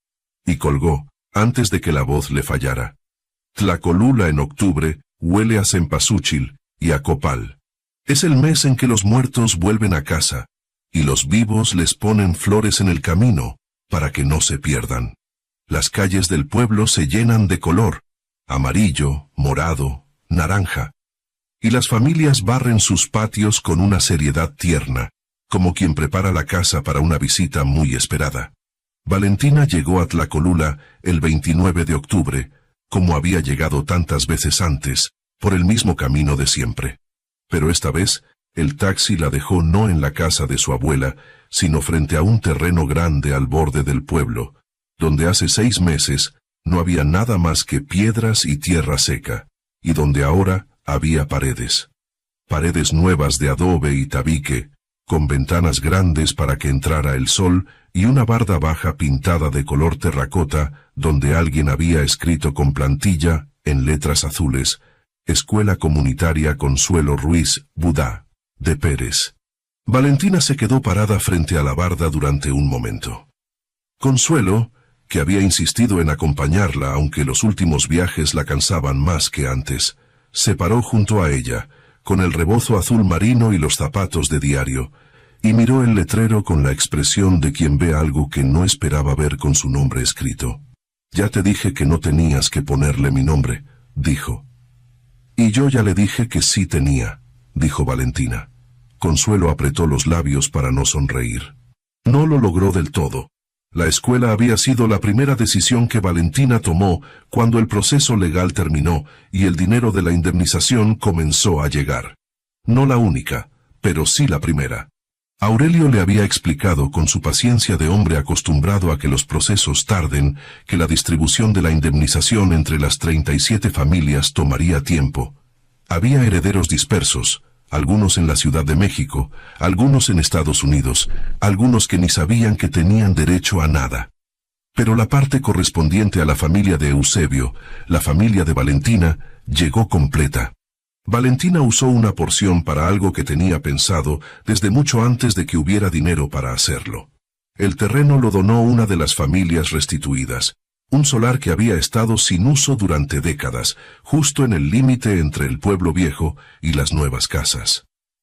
Y colgó, antes de que la voz le fallara. Tlacolula en octubre huele a cempasúchil y a copal. Es el mes en que los muertos vuelven a casa, y los vivos les ponen flores en el camino, para que no se pierdan. Las calles del pueblo se llenan de color, amarillo, morado, naranja. Y las familias barren sus patios con una seriedad tierna, como quien prepara la casa para una visita muy esperada. Valentina llegó a Tlacolula el 29 de octubre, como había llegado tantas veces antes, por el mismo camino de siempre. Pero esta vez, el taxi la dejó no en la casa de su abuela, sino frente a un terreno grande al borde del pueblo, donde hace 6 meses no había nada más que piedras y tierra seca, y donde ahora había paredes. Paredes nuevas de adobe y tabique, con ventanas grandes para que entrara el sol y una barda baja pintada de color terracota, donde alguien había escrito con plantilla, en letras azules, Escuela Comunitaria Consuelo Ruiz, Budá, de Pérez. Valentina se quedó parada frente a la barda durante un momento. Consuelo, que había insistido en acompañarla aunque los últimos viajes la cansaban más que antes, se paró junto a ella, con el rebozo azul marino y los zapatos de diario, y miró el letrero con la expresión de quien ve algo que no esperaba ver con su nombre escrito. «Ya te dije que no tenías que ponerle mi nombre», dijo. «Y yo ya le dije que sí tenía», dijo Valentina. Consuelo apretó los labios para no sonreír. No lo logró del todo. La escuela había sido la primera decisión que Valentina tomó cuando el proceso legal terminó y el dinero de la indemnización comenzó a llegar. No la única, pero sí la primera. Aurelio le había explicado con su paciencia de hombre acostumbrado a que los procesos tarden, que la distribución de la indemnización entre las 37 familias tomaría tiempo. Había herederos dispersos, algunos en la Ciudad de México, algunos en Estados Unidos, algunos que ni sabían que tenían derecho a nada. Pero la parte correspondiente a la familia de Eusebio, la familia de Valentina, llegó completa. Valentina usó una porción para algo que tenía pensado desde mucho antes de que hubiera dinero para hacerlo. El terreno lo donó una de las familias restituidas, un solar que había estado sin uso durante décadas, justo en el límite entre el pueblo viejo y las nuevas casas.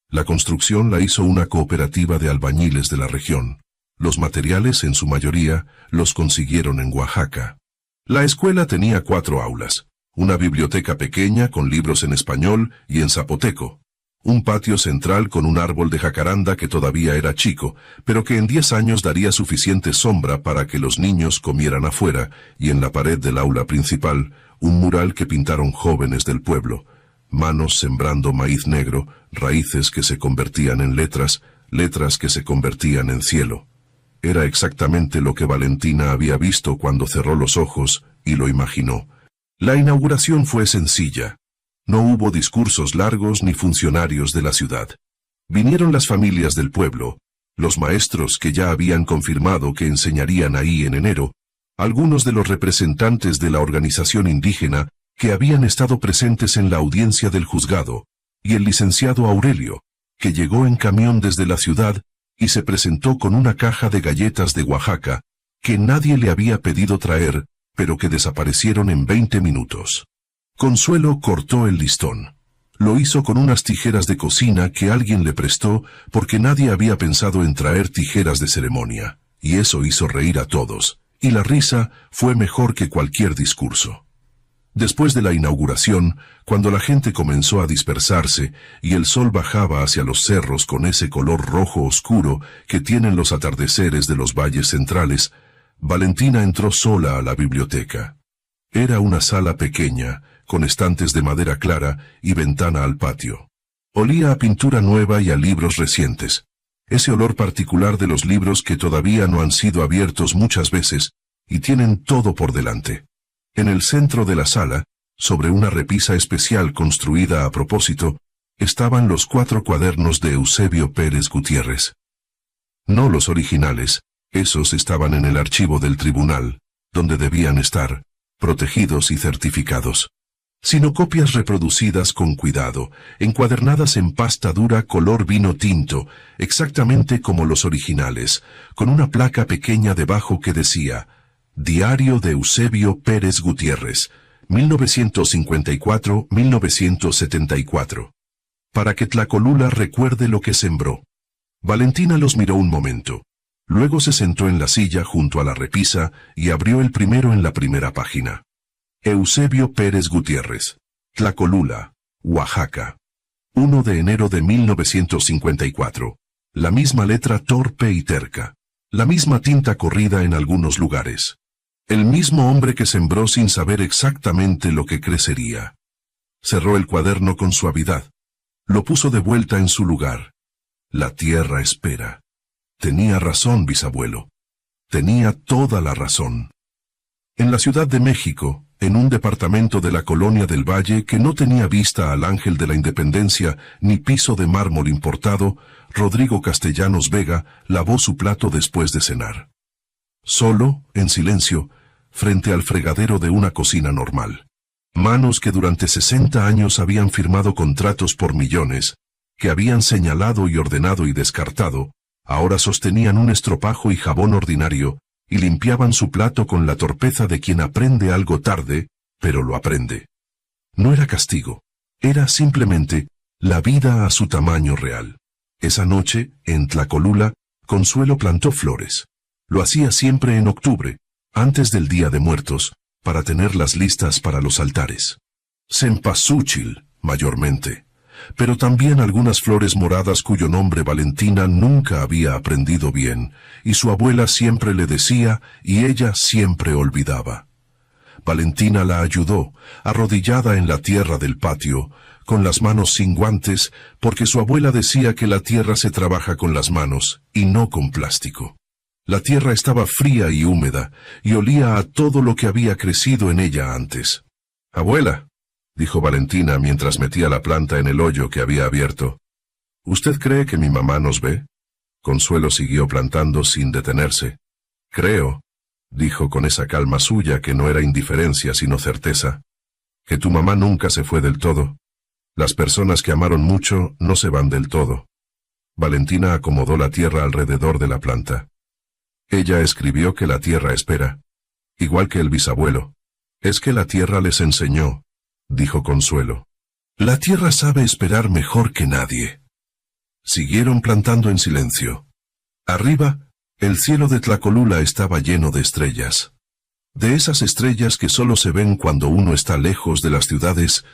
La construcción la hizo una cooperativa de albañiles de la región. Los materiales, en su mayoría, los consiguieron en Oaxaca. La escuela tenía 4 aulas, una biblioteca pequeña con libros en español y en zapoteco, un patio central con un árbol de jacaranda que todavía era chico, pero que en 10 años daría suficiente sombra para que los niños comieran afuera, y en la pared del aula principal, un mural que pintaron jóvenes del pueblo, manos sembrando maíz negro, raíces que se convertían en letras, letras que se convertían en cielo. Era exactamente lo que Valentina había visto cuando cerró los ojos y lo imaginó. La inauguración fue sencilla. No hubo discursos largos ni funcionarios de la ciudad. Vinieron las familias del pueblo, los maestros que ya habían confirmado que enseñarían ahí en enero, algunos de los representantes de la organización indígena que habían estado presentes en la audiencia del juzgado, y el licenciado Aurelio, que llegó en camión desde la ciudad y se presentó con una caja de galletas de Oaxaca que nadie le había pedido traer, pero que desaparecieron en 20 minutos. Consuelo cortó el listón. Lo hizo con unas tijeras de cocina que alguien le prestó porque nadie había pensado en traer tijeras de ceremonia, y eso hizo reír a todos, y la risa fue mejor que cualquier discurso. Después de la inauguración, cuando la gente comenzó a dispersarse y el sol bajaba hacia los cerros con ese color rojo oscuro que tienen los atardeceres de los valles centrales, Valentina entró sola a la biblioteca. Era una sala pequeña, con estantes de madera clara y ventana al patio. Olía a pintura nueva y a libros recientes. Ese olor particular de los libros que todavía no han sido abiertos muchas veces y tienen todo por delante. En el centro de la sala, sobre una repisa especial construida a propósito, estaban los 4 cuadernos de Eusebio Pérez Gutiérrez. No los originales, esos estaban en el archivo del tribunal, donde debían estar, protegidos y certificados, sino copias reproducidas con cuidado, encuadernadas en pasta dura color vino tinto, exactamente como los originales, con una placa pequeña debajo que decía, Diario de Eusebio Pérez Gutiérrez, 1954-1974. Para que Tlacolula recuerde lo que sembró. Valentina los miró un momento. Luego se sentó en la silla junto a la repisa y abrió el primero en la primera página. Eusebio Pérez Gutiérrez, Tlacolula, Oaxaca. 1 de enero de 1954. La misma letra torpe y terca. La misma tinta corrida en algunos lugares. El mismo hombre que sembró sin saber exactamente lo que crecería. Cerró el cuaderno con suavidad. Lo puso de vuelta en su lugar. La tierra espera. Tenía razón, bisabuelo. Tenía toda la razón. En la Ciudad de México, en un departamento de la Colonia del Valle que no tenía vista al Ángel de la Independencia ni piso de mármol importado, Rodrigo Castellanos Vega lavó su plato después de cenar. Solo, en silencio, frente al fregadero de una cocina normal. Manos que durante 60 años habían firmado contratos por millones, que habían señalado y ordenado y descartado, ahora sostenían un estropajo y jabón ordinario, y limpiaban su plato con la torpeza de quien aprende algo tarde, pero lo aprende. No era castigo, era simplemente la vida a su tamaño real. Esa noche, en Tlacolula, Consuelo plantó flores. Lo hacía siempre en octubre, antes del Día de Muertos, para tenerlas listas para los altares. Cempasúchil, mayormente, pero también algunas flores moradas cuyo nombre Valentina nunca había aprendido bien, y su abuela siempre le decía y ella siempre olvidaba. Valentina la ayudó, arrodillada en la tierra del patio, con las manos sin guantes, porque su abuela decía que la tierra se trabaja con las manos, y no con plástico. La tierra estaba fría y húmeda, y olía a todo lo que había crecido en ella antes. «Abuela», dijo Valentina mientras metía la planta en el hoyo que había abierto, «¿usted cree que mi mamá nos ve?» Consuelo siguió plantando sin detenerse. «Creo», dijo con esa calma suya que no era indiferencia sino certeza, «que tu mamá nunca se fue del todo. Las personas que amaron mucho no se van del todo». Valentina acomodó la tierra alrededor de la planta. Ella escribió que la tierra espera, igual que el bisabuelo. «Es que la tierra les enseñó», dijo Consuelo. «La tierra sabe esperar mejor que nadie». Siguieron plantando en silencio. Arriba, el cielo de Tlacolula estaba lleno de estrellas. De esas estrellas que solo se ven cuando uno está lejos de las ciudades,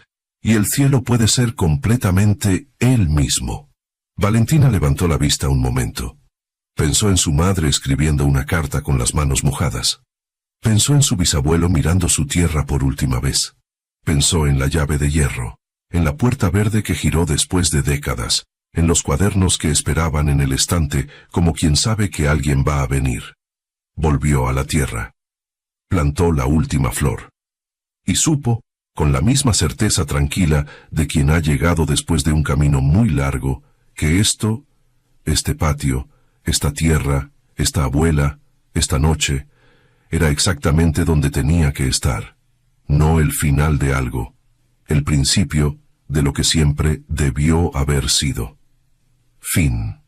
y el cielo puede ser completamente él mismo. Valentina levantó la vista un momento. Pensó en su madre escribiendo una carta con las manos mojadas. Pensó en su bisabuelo mirando su tierra por última vez. Pensó en la llave de hierro, en la puerta verde que giró después de décadas, en los cuadernos que esperaban en el estante como quien sabe que alguien va a venir. Volvió a la tierra. Plantó la última flor. Y supo, con la misma certeza tranquila de quien ha llegado después de un camino muy largo, que este patio, esta tierra, esta abuela, esta noche, era exactamente donde tenía que estar. No el final de algo, el principio de lo que siempre debió haber sido. Fin.